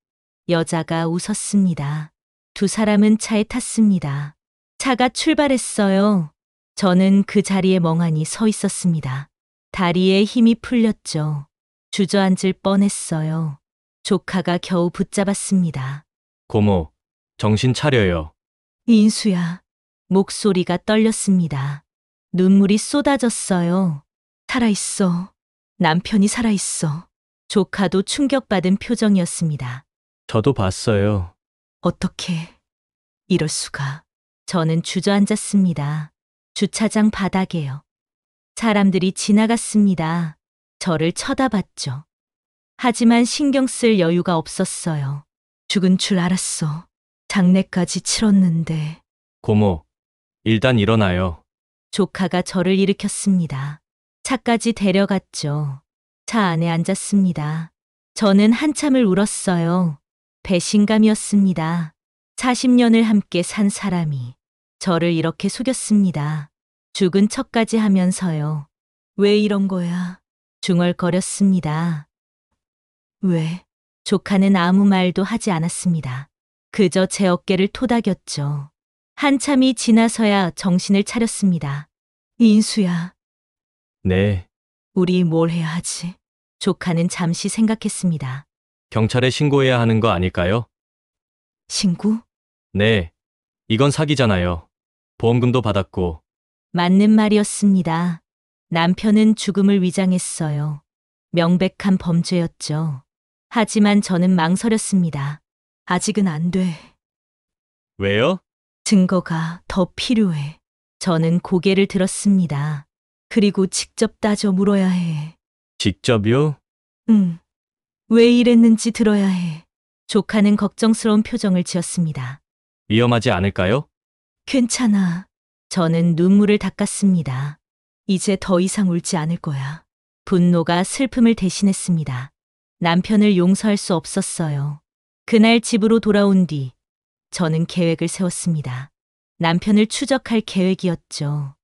여자가 웃었습니다. 두 사람은 차에 탔습니다. 차가 출발했어요. 저는 그 자리에 멍하니 서 있었습니다. 다리에 힘이 풀렸죠. 주저앉을 뻔했어요. 조카가 겨우 붙잡았습니다. 고모, 정신 차려요. 인수야. 목소리가 떨렸습니다. 눈물이 쏟아졌어요. 살아있어. 남편이 살아있어. 조카도 충격받은 표정이었습니다. 저도 봤어요. 어떻게 이럴 수가. 저는 주저앉았습니다. 주차장 바닥에요. 사람들이 지나갔습니다. 저를 쳐다봤죠. 하지만 신경 쓸 여유가 없었어요. 죽은 줄 알았어. 장례까지 치렀는데. 고모, 일단 일어나요. 조카가 저를 일으켰습니다. 차까지 데려갔죠. 차 안에 앉았습니다. 저는 한참을 울었어요. 배신감이었습니다. 40년을 함께 산 사람이 저를 이렇게 속였습니다. 죽은 척까지 하면서요. 왜 이런 거야? 중얼거렸습니다. 왜? 조카는 아무 말도 하지 않았습니다. 그저 제 어깨를 토닥였죠. 한참이 지나서야 정신을 차렸습니다. 인수야, 네. 우리 뭘 해야 하지? 조카는 잠시 생각했습니다. 경찰에 신고해야 하는 거 아닐까요? 신고? 네. 이건 사기잖아요. 보험금도 받았고. 맞는 말이었습니다. 남편은 죽음을 위장했어요. 명백한 범죄였죠. 하지만 저는 망설였습니다. 아직은 안 돼. 왜요? 증거가 더 필요해. 저는 고개를 들었습니다. 그리고 직접 따져 물어야 해. 직접요? 응. 왜 이랬는지 들어야 해. 조카는 걱정스러운 표정을 지었습니다. 위험하지 않을까요? 괜찮아. 저는 눈물을 닦았습니다. 이제 더 이상 울지 않을 거야. 분노가 슬픔을 대신했습니다. 남편을 용서할 수 없었어요. 그날 집으로 돌아온 뒤 저는 계획을 세웠습니다. 남편을 추적할 계획이었죠.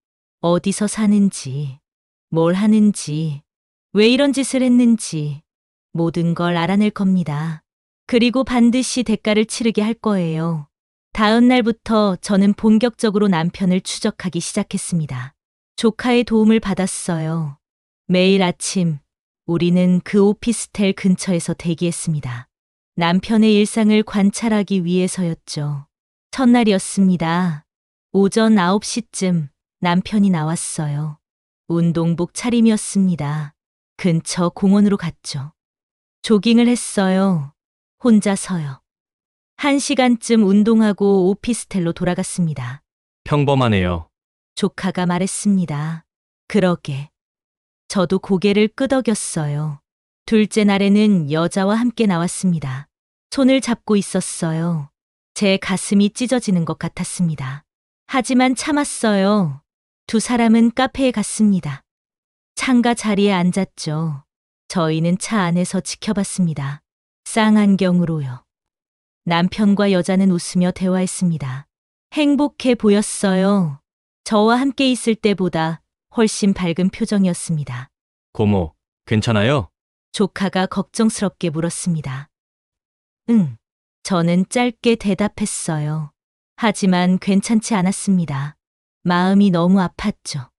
어디서 사는지, 뭘 하는지, 왜 이런 짓을 했는지 모든 걸 알아낼 겁니다. 그리고 반드시 대가를 치르게 할 거예요. 다음 날부터 저는 본격적으로 남편을 추적하기 시작했습니다. 조카의 도움을 받았어요. 매일 아침 우리는 그 오피스텔 근처에서 대기했습니다. 남편의 일상을 관찰하기 위해서였죠. 첫날이었습니다. 오전 9시쯤 남편이 나왔어요. 운동복 차림이었습니다. 근처 공원으로 갔죠. 조깅을 했어요. 혼자서요. 1시간쯤 운동하고 오피스텔로 돌아갔습니다. 평범하네요. 조카가 말했습니다. 그러게. 저도 고개를 끄덕였어요. 둘째 날에는 여자와 함께 나왔습니다. 손을 잡고 있었어요. 제 가슴이 찢어지는 것 같았습니다. 하지만 참았어요. 두 사람은 카페에 갔습니다. 창가 자리에 앉았죠. 저희는 차 안에서 지켜봤습니다. 쌍안경으로요. 남편과 여자는 웃으며 대화했습니다. 행복해 보였어요. 저와 함께 있을 때보다 훨씬 밝은 표정이었습니다. 고모, 괜찮아요? 조카가 걱정스럽게 물었습니다. 응. 저는 짧게 대답했어요. 하지만 괜찮지 않았습니다. 마음이 너무 아팠죠.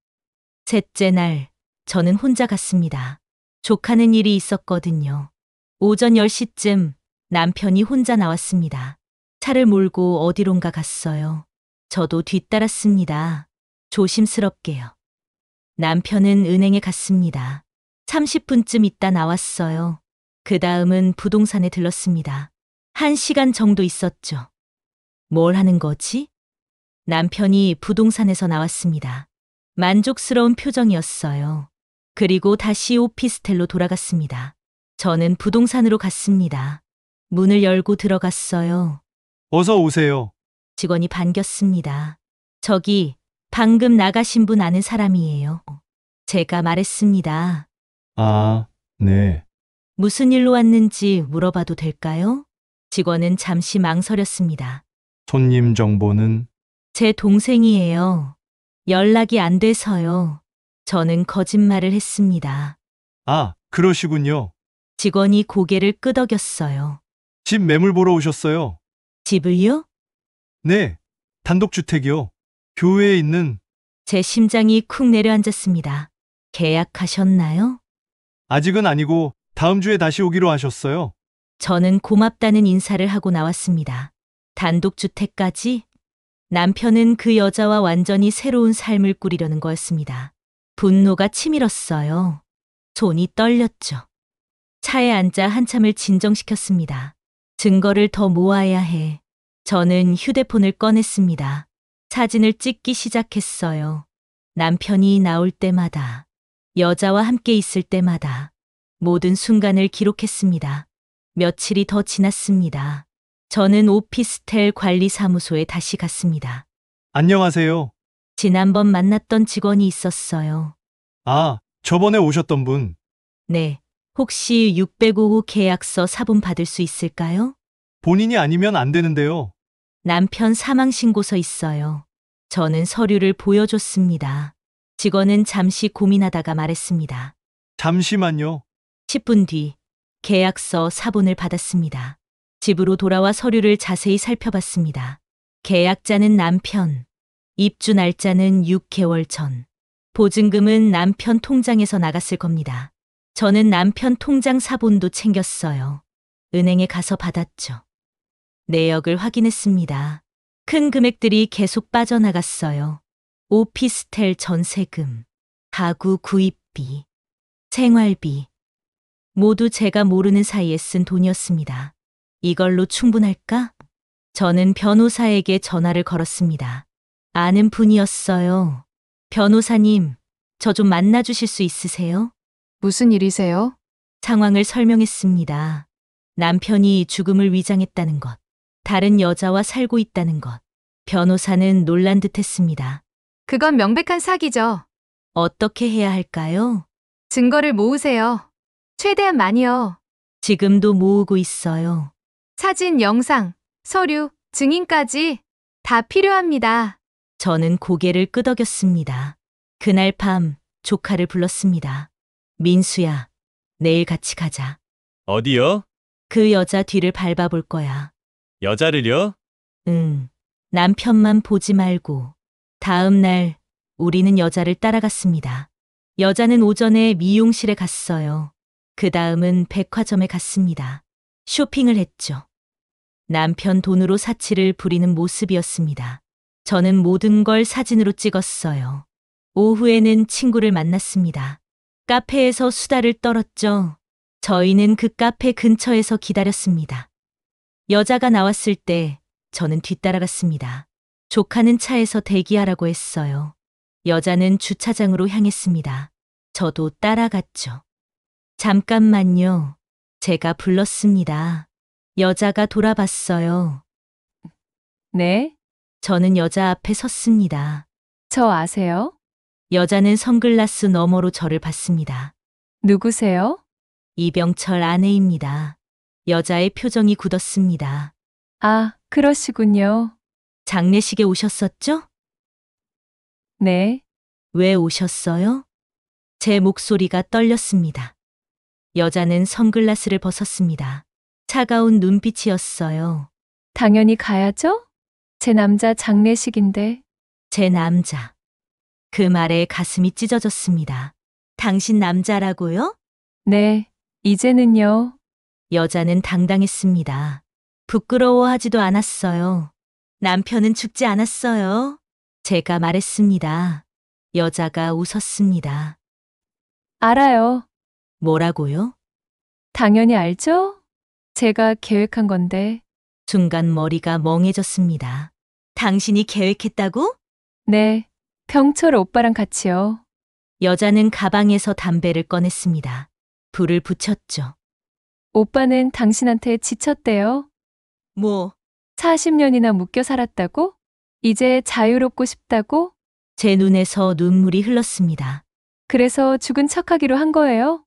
셋째 날, 저는 혼자 갔습니다. 조카는 일이 있었거든요. 오전 10시쯤 남편이 혼자 나왔습니다. 차를 몰고 어디론가 갔어요. 저도 뒤따랐습니다. 조심스럽게요. 남편은 은행에 갔습니다. 30분쯤 있다 나왔어요. 그 다음은 부동산에 들렀습니다. 1시간 정도 있었죠. 뭘 하는 거지? 남편이 부동산에서 나왔습니다. 만족스러운 표정이었어요. 그리고 다시 오피스텔로 돌아갔습니다. 저는 부동산으로 갔습니다. 문을 열고 들어갔어요. 어서 오세요. 직원이 반겼습니다. 저기 방금 나가신 분 아는 사람이에요. 제가 말했습니다. 아, 네. 무슨 일로 왔는지 물어봐도 될까요? 직원은 잠시 망설였습니다. 손님 정보는 제 동생이에요. 연락이 안 돼서요. 저는 거짓말을 했습니다. 아, 그러시군요. 직원이 고개를 끄덕였어요. 집 매물 보러 오셨어요. 집을요? 네. 단독주택이요. 교외에 있는 제 심장이 쿵 내려앉았습니다. 계약하셨나요? 아직은 아니고 다음 주에 다시 오기로 하셨어요. 저는 고맙다는 인사를 하고 나왔습니다. 단독주택까지? 남편은 그 여자와 완전히 새로운 삶을 꾸리려는 거였습니다. 분노가 치밀었어요. 손이 떨렸죠. 차에 앉아 한참을 진정시켰습니다. 증거를 더 모아야 해. 저는 휴대폰을 꺼냈습니다. 사진을 찍기 시작했어요. 남편이 나올 때마다, 여자와 함께 있을 때마다 모든 순간을 기록했습니다. 며칠이 더 지났습니다. 저는 오피스텔 관리사무소에 다시 갔습니다. 안녕하세요. 지난번 만났던 직원이 있었어요. 아, 저번에 오셨던 분. 네. 혹시 605호 계약서 사본 받을 수 있을까요? 본인이 아니면 안 되는데요. 남편 사망신고서 있어요. 저는 서류를 보여줬습니다. 직원은 잠시 고민하다가 말했습니다. 잠시만요. 10분 뒤 계약서 사본을 받았습니다. 집으로 돌아와 서류를 자세히 살펴봤습니다. 계약자는 남편, 입주 날짜는 6개월 전. 보증금은 남편 통장에서 나갔을 겁니다. 저는 남편 통장 사본도 챙겼어요. 은행에 가서 받았죠. 내역을 확인했습니다. 큰 금액들이 계속 빠져나갔어요. 오피스텔 전세금, 가구 구입비, 생활비. 모두 제가 모르는 사이에 쓴 돈이었습니다. 이걸로 충분할까? 저는 변호사에게 전화를 걸었습니다. 아는 분이었어요. 변호사님, 저 좀 만나주실 수 있으세요? 무슨 일이세요? 상황을 설명했습니다. 남편이 죽음을 위장했다는 것, 다른 여자와 살고 있다는 것. 변호사는 놀란 듯 했습니다. 그건 명백한 사기죠. 어떻게 해야 할까요? 증거를 모으세요. 최대한 많이요. 지금도 모으고 있어요. 사진, 영상, 서류, 증인까지 다 필요합니다. 저는 고개를 끄덕였습니다. 그날 밤 조카를 불렀습니다. 민수야, 내일 같이 가자. 어디요? 그 여자 뒤를 밟아볼 거야. 여자를요? 응. 남편만 보지 말고. 다음 날 우리는 여자를 따라갔습니다. 여자는 오전에 미용실에 갔어요. 그 다음은 백화점에 갔습니다. 쇼핑을 했죠. 남편 돈으로 사치를 부리는 모습이었습니다. 저는 모든 걸 사진으로 찍었어요. 오후에는 친구를 만났습니다. 카페에서 수다를 떨었죠. 저희는 그 카페 근처에서 기다렸습니다. 여자가 나왔을 때 저는 뒤따라갔습니다. 조카는 차에서 대기하라고 했어요. 여자는 주차장으로 향했습니다. 저도 따라갔죠. 잠깐만요. 제가 불렀습니다. 여자가 돌아봤어요. 네, 저는 여자 앞에 섰습니다. 저 아세요? 여자는 선글라스 너머로 저를 봤습니다. 누구세요? 이병철 아내입니다. 여자의 표정이 굳었습니다. 아, 그러시군요. 장례식에 오셨었죠? 네, 왜 오셨어요? 제 목소리가 떨렸습니다. 여자는 선글라스를 벗었습니다. 차가운 눈빛이었어요. 당연히 가야죠? 제 남자 장례식인데. 제 남자. 그 말에 가슴이 찢어졌습니다. 당신 남자라고요? 네, 이제는요. 여자는 당당했습니다. 부끄러워하지도 않았어요. 남편은 죽지 않았어요. 제가 말했습니다. 여자가 웃었습니다. 알아요. 뭐라고요? 당연히 알죠? 제가 계획한 건데. 순간 머리가 멍해졌습니다. 당신이 계획했다고? 네, 병철 오빠랑 같이요. 여자는 가방에서 담배를 꺼냈습니다. 불을 붙였죠. 오빠는 당신한테 지쳤대요. 뭐, 40년이나 묶여 살았다고? 이제 자유롭고 싶다고? 제 눈에서 눈물이 흘렀습니다. 그래서 죽은 척하기로 한 거예요?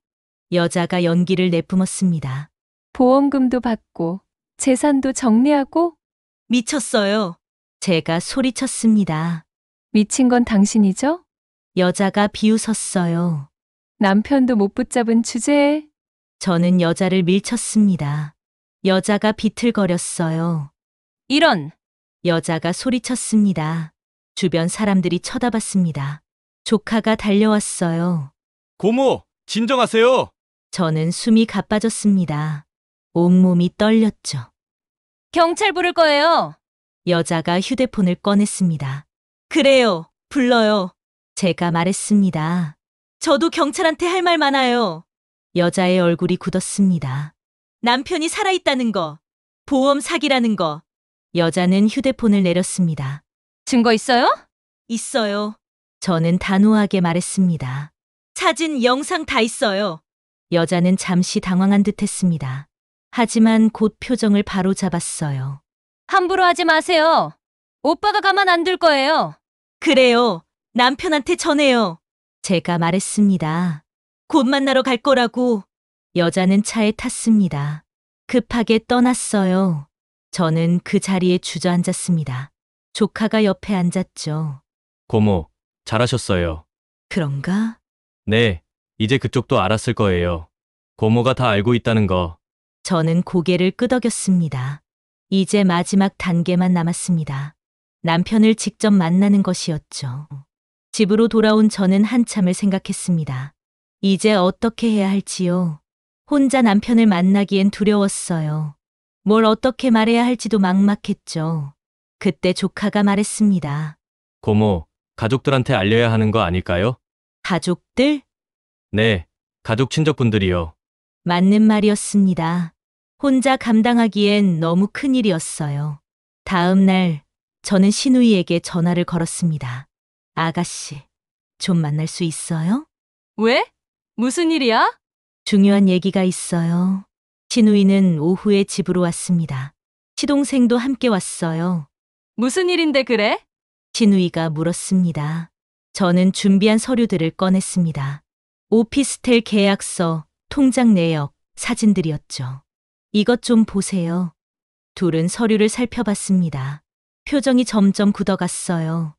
여자가 연기를 내뿜었습니다. 보험금도 받고 재산도 정리하고? 미쳤어요. 제가 소리쳤습니다. 미친 건 당신이죠? 여자가 비웃었어요. 남편도 못 붙잡은 주제에. 저는 여자를 밀쳤습니다. 여자가 비틀거렸어요. 이런, 여자가 소리쳤습니다. 주변 사람들이 쳐다봤습니다. 조카가 달려왔어요. 고모, 진정하세요. 저는 숨이 가빠졌습니다. 온몸이 떨렸죠. 경찰 부를 거예요. 여자가 휴대폰을 꺼냈습니다. 그래요, 불러요. 제가 말했습니다. 저도 경찰한테 할 말 많아요. 여자의 얼굴이 굳었습니다. 남편이 살아있다는 거, 보험 사기라는 거. 여자는 휴대폰을 내렸습니다. 증거 있어요? 있어요. 저는 단호하게 말했습니다. 사진, 영상 다 있어요. 여자는 잠시 당황한 듯 했습니다. 하지만 곧 표정을 바로잡았어요. 함부로 하지 마세요. 오빠가 가만 안 둘 거예요. 그래요. 남편한테 전해요. 제가 말했습니다. 곧 만나러 갈 거라고. 여자는 차에 탔습니다. 급하게 떠났어요. 저는 그 자리에 주저앉았습니다. 조카가 옆에 앉았죠. 고모, 잘하셨어요. 그런가? 네, 이제 그쪽도 알았을 거예요. 고모가 다 알고 있다는 거. 저는 고개를 끄덕였습니다. 이제 마지막 단계만 남았습니다. 남편을 직접 만나는 것이었죠. 집으로 돌아온 저는 한참을 생각했습니다. 이제 어떻게 해야 할지요? 혼자 남편을 만나기엔 두려웠어요. 뭘 어떻게 말해야 할지도 막막했죠. 그때 조카가 말했습니다. 고모, 가족들한테 알려야 하는 거 아닐까요? 가족들? 네, 가족 친척분들이요. 맞는 말이었습니다. 혼자 감당하기엔 너무 큰 일이었어요. 다음 날 저는 신우이에게 전화를 걸었습니다. 아가씨, 좀 만날 수 있어요? 왜? 무슨 일이야? 중요한 얘기가 있어요. 신우이는 오후에 집으로 왔습니다. 시동생도 함께 왔어요. 무슨 일인데 그래? 신우이가 물었습니다. 저는 준비한 서류들을 꺼냈습니다. 오피스텔 계약서, 통장 내역, 사진들이었죠. 이것 좀 보세요. 둘은 서류를 살펴봤습니다. 표정이 점점 굳어갔어요.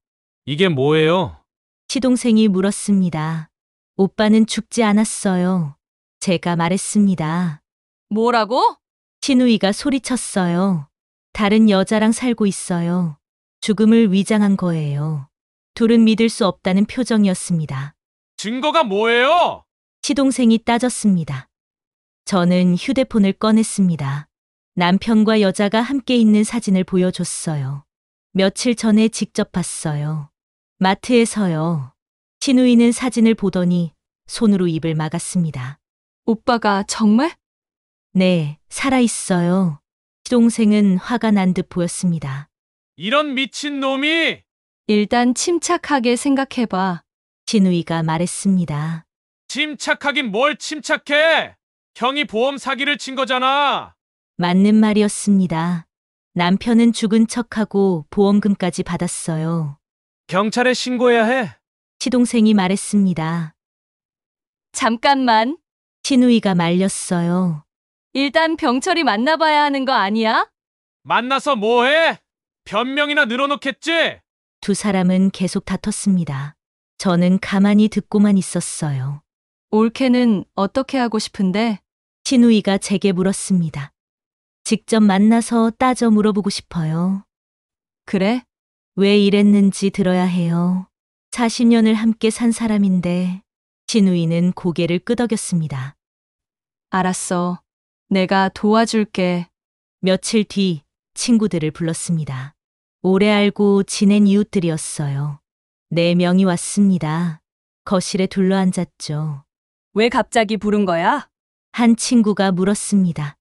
이게 뭐예요? 시동생이 물었습니다. 오빠는 죽지 않았어요. 제가 말했습니다. 뭐라고? 신우이가 소리쳤어요. 다른 여자랑 살고 있어요. 죽음을 위장한 거예요. 둘은 믿을 수 없다는 표정이었습니다. 증거가 뭐예요? 시동생이 따졌습니다. 저는 휴대폰을 꺼냈습니다. 남편과 여자가 함께 있는 사진을 보여줬어요. 며칠 전에 직접 봤어요. 마트에서요. 신우이는 사진을 보더니 손으로 입을 막았습니다. 오빠가 정말? 네, 살아있어요. 시동생은 화가 난 듯 보였습니다. 이런 미친 놈이! 일단 침착하게 생각해봐. 신우이가 말했습니다. 침착하긴 뭘 침착해! 형이 보험 사기를 친 거잖아! 맞는 말이었습니다. 남편은 죽은 척하고 보험금까지 받았어요. 경찰에 신고해야 해. 시동생이 말했습니다. 잠깐만. 신우이가 말렸어요. 일단 병철이 만나봐야 하는 거 아니야? 만나서 뭐해? 변명이나 늘어놓겠지? 두 사람은 계속 다퉜습니다. 저는 가만히 듣고만 있었어요. 올케는 어떻게 하고 싶은데? 신우이가 제게 물었습니다. 직접 만나서 따져 물어보고 싶어요. 그래? 왜 이랬는지 들어야 해요. 40년을 함께 산 사람인데. 신우이는 고개를 끄덕였습니다. 알았어. 내가 도와줄게. 며칠 뒤 친구들을 불렀습니다. 오래 알고 지낸 이웃들이었어요. 4명이 왔습니다. 거실에 둘러앉았죠. 왜 갑자기 부른 거야? 한 친구가 물었습니다.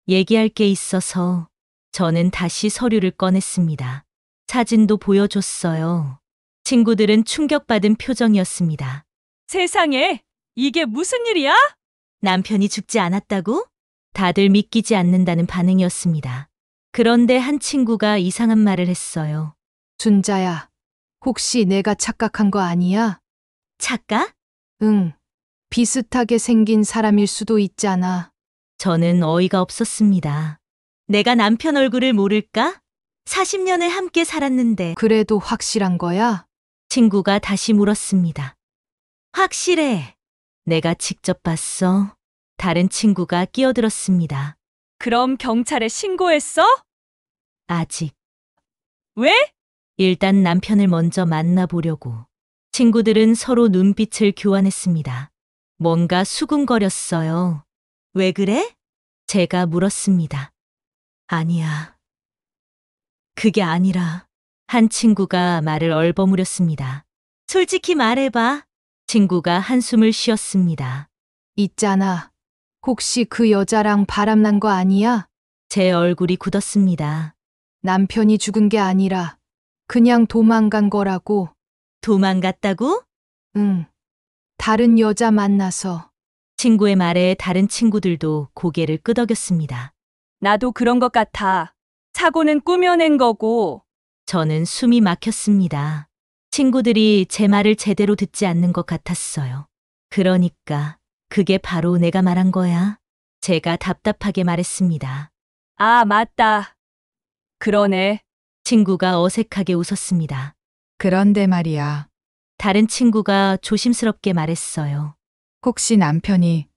얘기할 게 있어서 저는 다시 서류를 꺼냈습니다. 사진도 보여줬어요. 친구들은 충격받은 표정이었습니다. 세상에, 이게 무슨 일이야? 남편이 죽지 않았다고? 다들 믿기지 않는다는 반응이었습니다. 그런데 한 친구가 이상한 말을 했어요. 준자야, 혹시 내가 착각한 거 아니야? 착각? 응. 비슷하게 생긴 사람일 수도 있잖아. 저는 어이가 없었습니다. 내가 남편 얼굴을 모를까? 40년을 함께 살았는데. 그래도 확실한 거야? 친구가 다시 물었습니다. 확실해. 내가 직접 봤어. 다른 친구가 끼어들었습니다. 그럼 경찰에 신고했어? 아직. 왜? 일단 남편을 먼저 만나보려고. 친구들은 서로 눈빛을 교환했습니다. 뭔가 수군거렸어요. 왜 그래? 제가 물었습니다. 아니야. 그게 아니라. 한 친구가 말을 얼버무렸습니다. 솔직히 말해봐. 친구가 한숨을 쉬었습니다. 있잖아. 혹시 그 여자랑 바람난 거 아니야? 제 얼굴이 굳었습니다. 남편이 죽은 게 아니라 그냥 도망간 거라고. 도망갔다고? 응. 다른 여자 만나서. 친구의 말에 다른 친구들도 고개를 끄덕였습니다. 나도 그런 것 같아. 사고는 꾸며낸 거고. 저는 숨이 막혔습니다. 친구들이 제 말을 제대로 듣지 않는 것 같았어요. 그러니까 그게 바로 내가 말한 거야. 제가 답답하게 말했습니다. 아, 맞다. 그러네. 친구가 어색하게 웃었습니다. 그런데 말이야. 다른 친구가 조심스럽게 말했어요. 혹시 남편이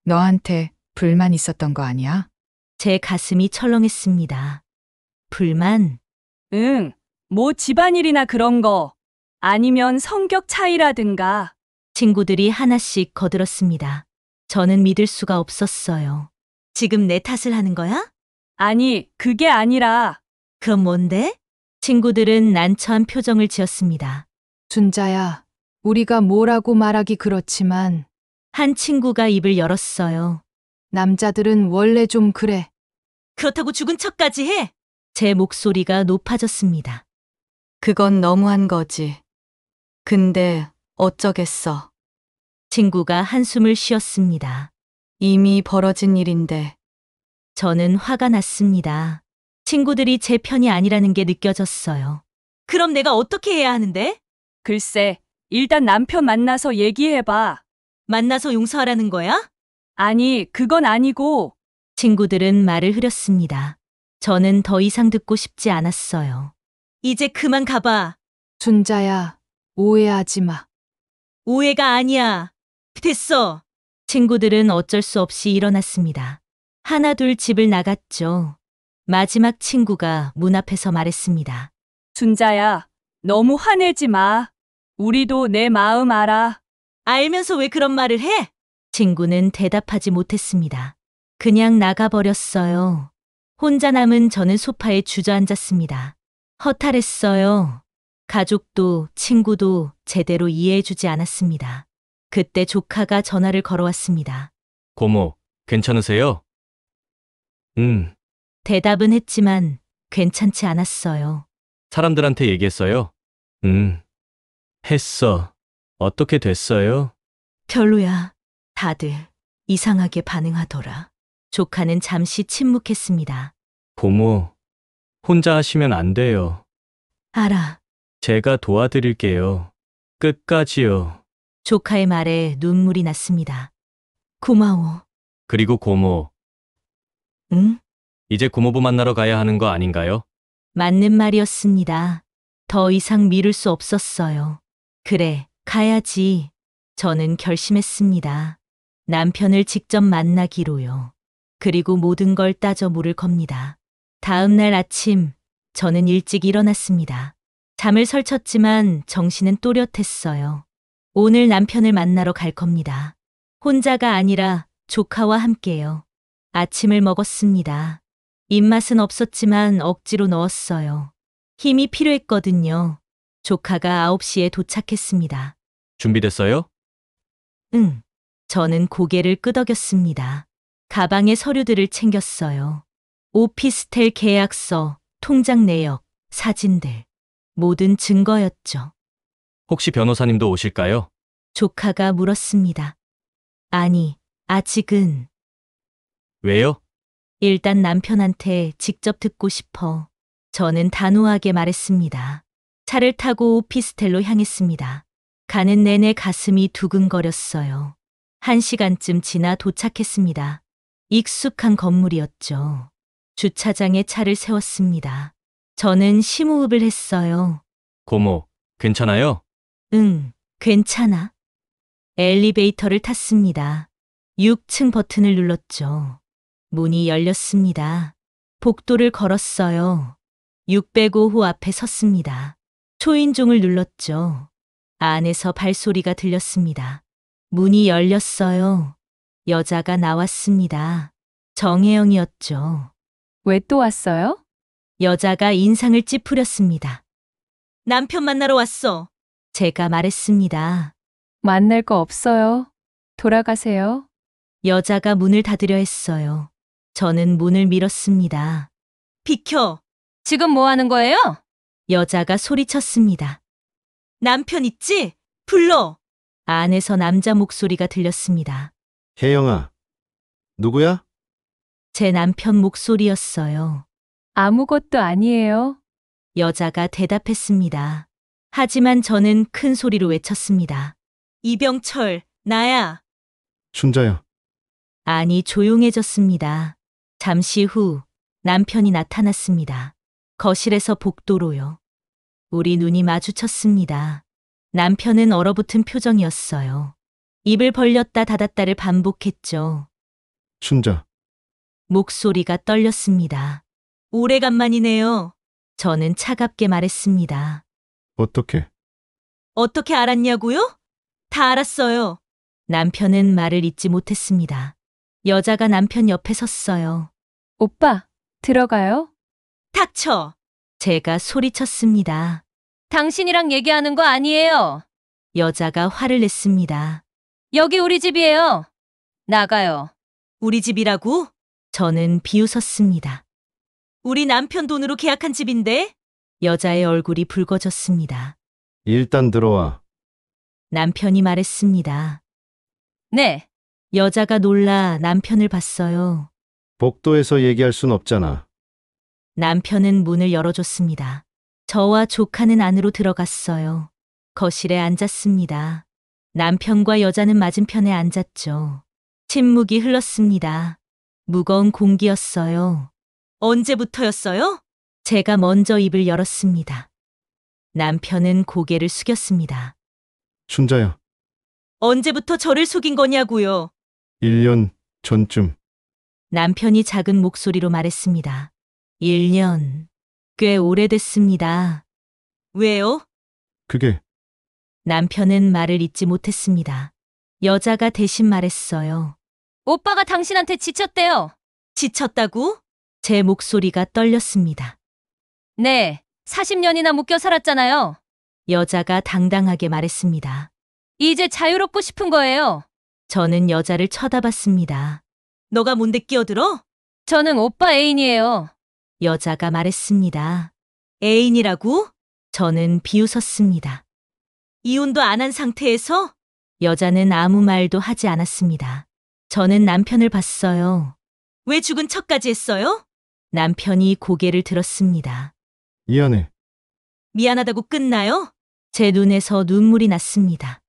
너한테 불만 있었던 거 아니야? 제 가슴이 철렁했습니다. 불만? 응, 뭐 집안일이나 그런 거. 아니면 성격 차이라든가. 친구들이 하나씩 거들었습니다. 저는 믿을 수가 없었어요. 지금 내 탓을 하는 거야? 아니, 그게 아니라. 그럼 뭔데? 친구들은 난처한 표정을 지었습니다. 준자야, 우리가 뭐라고 말하기 그렇지만 한 친구가 입을 열었어요. 남자들은 원래 좀 그래. 그렇다고 죽은 척까지 해? 제 목소리가 높아졌습니다. 그건 너무한 거지. 근데 어쩌겠어. 친구가 한숨을 쉬었습니다. 이미 벌어진 일인데. 저는 화가 났습니다. 친구들이 제 편이 아니라는 게 느껴졌어요. 그럼 내가 어떻게 해야 하는데? 글쎄, 일단 남편 만나서 얘기해봐. 만나서 용서하라는 거야? 아니, 그건 아니고. 친구들은 말을 흐렸습니다. 저는 더 이상 듣고 싶지 않았어요. 이제 그만 가봐. 준자야, 오해하지 마. 오해가 아니야. 됐어. 친구들은 어쩔 수 없이 일어났습니다. 하나둘 집을 나갔죠. 마지막 친구가 문 앞에서 말했습니다. 준자야, 너무 화내지 마. 우리도 내 마음 알아. 알면서 왜 그런 말을 해? 친구는 대답하지 못했습니다. 그냥 나가버렸어요. 혼자 남은 저는 소파에 주저앉았습니다. 허탈했어요. 가족도 친구도 제대로 이해해주지 않았습니다. 그때 조카가 전화를 걸어왔습니다. 고모, 괜찮으세요? 대답은 했지만 괜찮지 않았어요. 사람들한테 얘기했어요? 했어. 어떻게 됐어요? 별로야. 다들 이상하게 반응하더라. 조카는 잠시 침묵했습니다. 고모, 혼자 하시면 안 돼요. 알아. 제가 도와드릴게요. 끝까지요. 조카의 말에 눈물이 났습니다. 고마워. 그리고 고모, 응? 이제 고모부 만나러 가야 하는 거 아닌가요? 맞는 말이었습니다. 더 이상 미룰 수 없었어요. 그래, 가야지. 저는 결심했습니다. 남편을 직접 만나기로요. 그리고 모든 걸 따져 물을 겁니다. 다음 날 아침, 저는 일찍 일어났습니다. 잠을 설쳤지만 정신은 또렷했어요. 오늘 남편을 만나러 갈 겁니다. 혼자가 아니라 조카와 함께요. 아침을 먹었습니다. 입맛은 없었지만 억지로 넣었어요. 힘이 필요했거든요. 조카가 9시에 도착했습니다. 준비됐어요? 응. 저는 고개를 끄덕였습니다. 가방에 서류들을 챙겼어요. 오피스텔 계약서, 통장 내역, 사진들. 모든 증거였죠. 혹시 변호사님도 오실까요? 조카가 물었습니다. 아니, 아직은. 왜요? 일단 남편한테 직접 듣고 싶어. 저는 단호하게 말했습니다. 차를 타고 오피스텔로 향했습니다. 가는 내내 가슴이 두근거렸어요. 1시간쯤 지나 도착했습니다. 익숙한 건물이었죠. 주차장에 차를 세웠습니다. 저는 심호흡을 했어요. 고모, 괜찮아요? 응, 괜찮아. 엘리베이터를 탔습니다. 6층 버튼을 눌렀죠. 문이 열렸습니다. 복도를 걸었어요. 605호 앞에 섰습니다. 초인종을 눌렀죠. 안에서 발소리가 들렸습니다. 문이 열렸어요. 여자가 나왔습니다. 정혜영이었죠. 왜 또 왔어요? 여자가 인상을 찌푸렸습니다. 남편 만나러 왔어. 제가 말했습니다. 만날 거 없어요. 돌아가세요. 여자가 문을 닫으려 했어요. 저는 문을 밀었습니다. 비켜! 지금 뭐 하는 거예요? 여자가 소리쳤습니다. 남편 있지? 불러! 안에서 남자 목소리가 들렸습니다. 혜영아. 누구야? 제 남편 목소리였어요. 아무것도 아니에요. 여자가 대답했습니다. 하지만 저는 큰 소리로 외쳤습니다. 이병철, 나야. 춘자야. 아니, 조용해졌습니다. 잠시 후 남편이 나타났습니다. 거실에서 복도로요. 우리 눈이 마주쳤습니다. 남편은 얼어붙은 표정이었어요. 입을 벌렸다 닫았다를 반복했죠. 춘자. 목소리가 떨렸습니다. 오래간만이네요. 저는 차갑게 말했습니다. 어떻게? 어떻게 알았냐고요? 다 알았어요. 남편은 말을 잇지 못했습니다. 여자가 남편 옆에 섰어요. 오빠, 들어가요? 닥쳐! 제가 소리쳤습니다. 당신이랑 얘기하는 거 아니에요. 여자가 화를 냈습니다. 여기 우리 집이에요. 나가요. 우리 집이라고? 저는 비웃었습니다. 우리 남편 돈으로 계약한 집인데? 여자의 얼굴이 붉어졌습니다. 일단 들어와. 남편이 말했습니다. 네. 여자가 놀라 남편을 봤어요. 복도에서 얘기할 순 없잖아. 남편은 문을 열어줬습니다. 저와 조카는 안으로 들어갔어요. 거실에 앉았습니다. 남편과 여자는 맞은편에 앉았죠. 침묵이 흘렀습니다. 무거운 공기였어요. 언제부터였어요? 제가 먼저 입을 열었습니다. 남편은 고개를 숙였습니다. 춘자야. 언제부터 저를 속인 거냐고요? 1년 전쯤. 남편이 작은 목소리로 말했습니다. 1년. 꽤 오래됐습니다. 왜요? 그게 남편은 말을 잇지 못했습니다. 여자가 대신 말했어요. 오빠가 당신한테 지쳤대요. 지쳤다고? 제 목소리가 떨렸습니다. 네, 40년이나 묶여 살았잖아요. 여자가 당당하게 말했습니다. 이제 자유롭고 싶은 거예요. 저는 여자를 쳐다봤습니다. 너가 뭔데 끼어들어? 저는 오빠 애인이에요. 여자가 말했습니다. 애인이라고? 저는 비웃었습니다. 이혼도 안 한 상태에서? 여자는 아무 말도 하지 않았습니다. 저는 남편을 봤어요. 왜 죽은 척까지 했어요? 남편이 고개를 들었습니다. 미안해. 미안하다고 끝나요? 제 눈에서 눈물이 났습니다.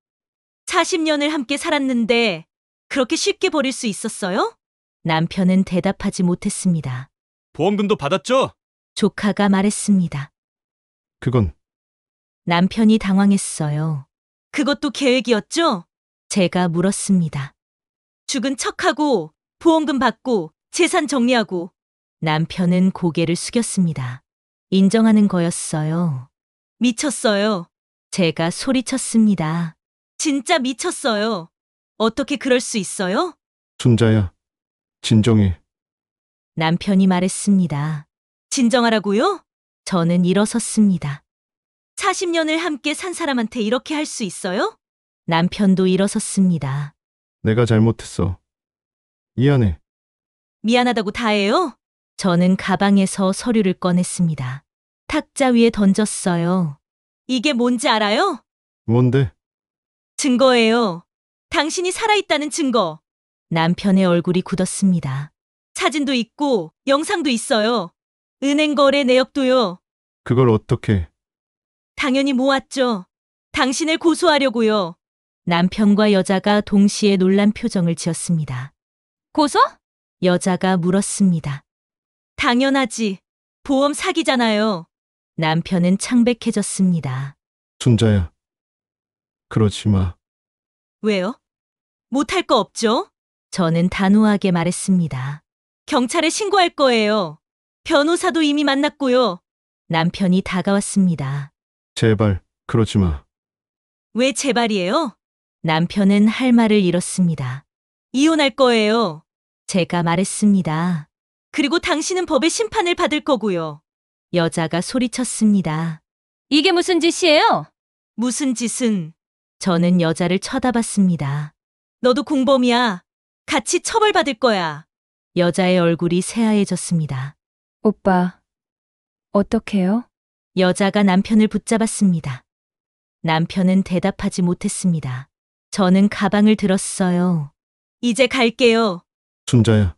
40년을 함께 살았는데 그렇게 쉽게 버릴 수 있었어요? 남편은 대답하지 못했습니다. 보험금도 받았죠? 조카가 말했습니다. 그건 남편이 당황했어요. 그것도 계획이었죠? 제가 물었습니다. 죽은 척하고 보험금 받고 재산 정리하고. 남편은 고개를 숙였습니다. 인정하는 거였어요. 미쳤어요. 제가 소리쳤습니다. 진짜 미쳤어요. 어떻게 그럴 수 있어요? 순자야. 진정해. 남편이 말했습니다. 진정하라고요? 저는 일어섰습니다. 40년을 함께 산 사람한테 이렇게 할 수 있어요? 남편도 일어섰습니다. 내가 잘못했어. 미안해. 미안하다고 다해요? 저는 가방에서 서류를 꺼냈습니다. 탁자 위에 던졌어요. 이게 뭔지 알아요? 뭔데? 증거예요. 당신이 살아있다는 증거. 남편의 얼굴이 굳었습니다. 사진도 있고 영상도 있어요. 은행 거래 내역도요. 그걸 어떻게? 당연히 모았죠. 당신을 고소하려고요. 남편과 여자가 동시에 놀란 표정을 지었습니다. 고소? 여자가 물었습니다. 당연하지. 보험 사기잖아요. 남편은 창백해졌습니다. 순자야. 그러지 마. 왜요? 못할 거 없죠? 저는 단호하게 말했습니다. 경찰에 신고할 거예요. 변호사도 이미 만났고요. 남편이 다가왔습니다. 제발, 그러지 마. 왜 제발이에요? 남편은 할 말을 잃었습니다. 이혼할 거예요. 제가 말했습니다. 그리고 당신은 법의 심판을 받을 거고요. 여자가 소리쳤습니다. 이게 무슨 짓이에요? 무슨 짓은? 저는 여자를 쳐다봤습니다. 너도 공범이야. 같이 처벌받을 거야. 여자의 얼굴이 새하얘졌습니다. 오빠, 어떡해요? 여자가 남편을 붙잡았습니다. 남편은 대답하지 못했습니다. 저는 가방을 들었어요. 이제 갈게요. 순자야.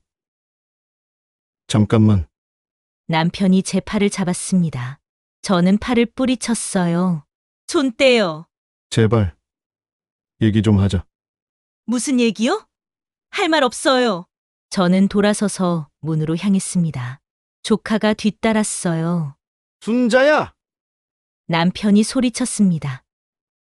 잠깐만. 남편이 제 팔을 잡았습니다. 저는 팔을 뿌리쳤어요. 손 떼요. 제발. 얘기 좀 하자. 무슨 얘기요? 할 말 없어요. 저는 돌아서서 문으로 향했습니다. 조카가 뒤따랐어요. 순자야! 남편이 소리쳤습니다.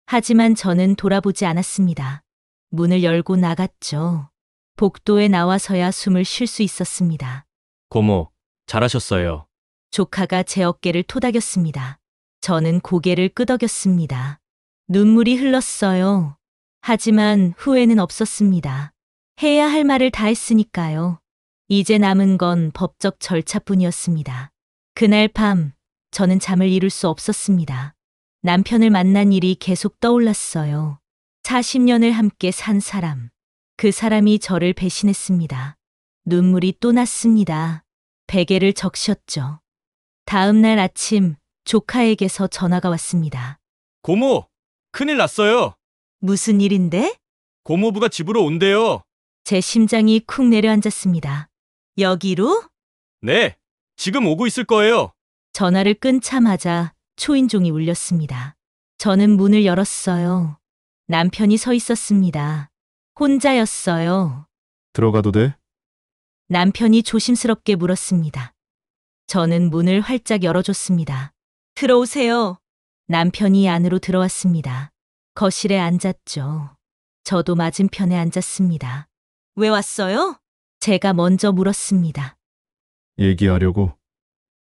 하지만 저는 돌아보지 않았습니다. 문을 열고 나갔죠. 복도에 나와서야 숨을 쉴 수 있었습니다. 고모, 잘하셨어요. 조카가 제 어깨를 토닥였습니다. 저는 고개를 끄덕였습니다. 눈물이 흘렀어요. 하지만 후회는 없었습니다. 해야 할 말을 다 했으니까요. 이제 남은 건 법적 절차뿐이었습니다. 그날 밤, 저는 잠을 이룰 수 없었습니다. 남편을 만난 일이 계속 떠올랐어요. 40년을 함께 산 사람. 그 사람이 저를 배신했습니다. 눈물이 또 났습니다. 베개를 적셨죠. 다음 날 아침 조카에게서 전화가 왔습니다. 고모, 큰일 났어요. 무슨 일인데? 고모부가 집으로 온대요. 제 심장이 쿵 내려앉았습니다. 여기로? 네, 지금 오고 있을 거예요. 전화를 끊자마자 초인종이 울렸습니다. 저는 문을 열었어요. 남편이 서 있었습니다. 혼자였어요. 들어가도 돼? 남편이 조심스럽게 물었습니다. 저는 문을 활짝 열어줬습니다. 들어오세요. 남편이 안으로 들어왔습니다. 거실에 앉았죠. 저도 맞은편에 앉았습니다. 왜 왔어요? 제가 먼저 물었습니다. 얘기하려고.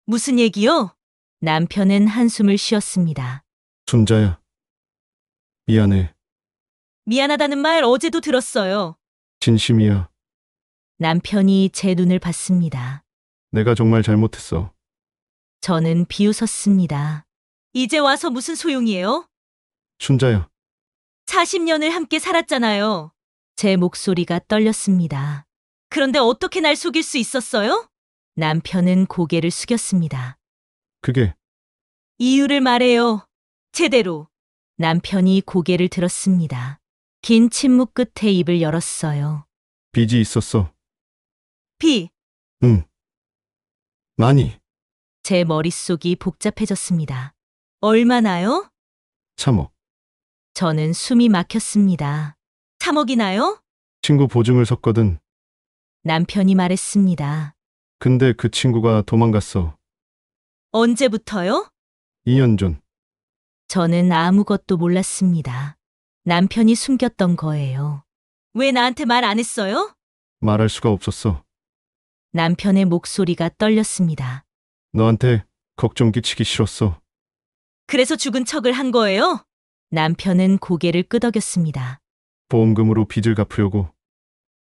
무슨 얘기요? 남편은 한숨을 쉬었습니다. 순자야. 미안해. 미안하다는 말 어제도 들었어요. 진심이야. 남편이 제 눈을 봤습니다. 내가 정말 잘못했어. 저는 비웃었습니다. 이제 와서 무슨 소용이에요? 춘자야, 40년을 함께 살았잖아요. 제 목소리가 떨렸습니다. 그런데 어떻게 날 속일 수 있었어요? 남편은 고개를 숙였습니다. 그게 이유를 말해요. 제대로. 남편이 고개를 들었습니다. 긴 침묵 끝에 입을 열었어요. 빚이 있었어. 비. 응. 많이. 제 머릿속이 복잡해졌습니다. 얼마나요? 참어. 저는 숨이 막혔습니다. 3억이나요? 친구 보증을 섰거든. 남편이 말했습니다. 근데 그 친구가 도망갔어. 언제부터요? 2년 전. 저는 아무것도 몰랐습니다. 남편이 숨겼던 거예요. 왜 나한테 말 안 했어요? 말할 수가 없었어. 남편의 목소리가 떨렸습니다. 너한테 걱정 끼치기 싫었어. 그래서 죽은 척을 한 거예요? 남편은 고개를 끄덕였습니다. 보험금으로 빚을 갚으려고.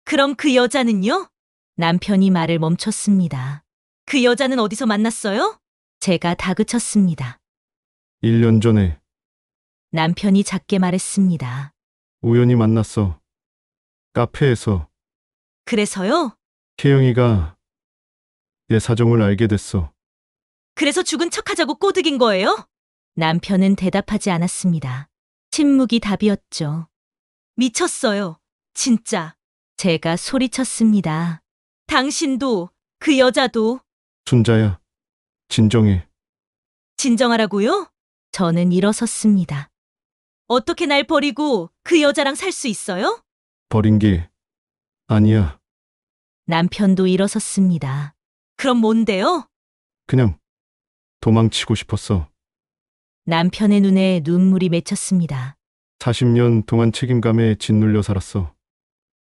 그럼 그 여자는요? 남편이 말을 멈췄습니다. 그 여자는 어디서 만났어요? 제가 다그쳤습니다. 1년 전에 남편이 작게 말했습니다. 우연히 만났어. 카페에서. 그래서요? 혜영이가 내 사정을 알게 됐어. 그래서 죽은 척하자고 꼬드긴 거예요? 남편은 대답하지 않았습니다. 침묵이 답이었죠. 미쳤어요. 진짜. 제가 소리쳤습니다. 당신도, 그 여자도. 춘자야, 진정해. 진정하라고요? 저는 일어섰습니다. 어떻게 날 버리고 그 여자랑 살 수 있어요? 버린 게 아니야. 남편도 일어섰습니다. 그럼 뭔데요? 그냥 도망치고 싶었어. 남편의 눈에 눈물이 맺혔습니다. 40년 동안 책임감에 짓눌려 살았어.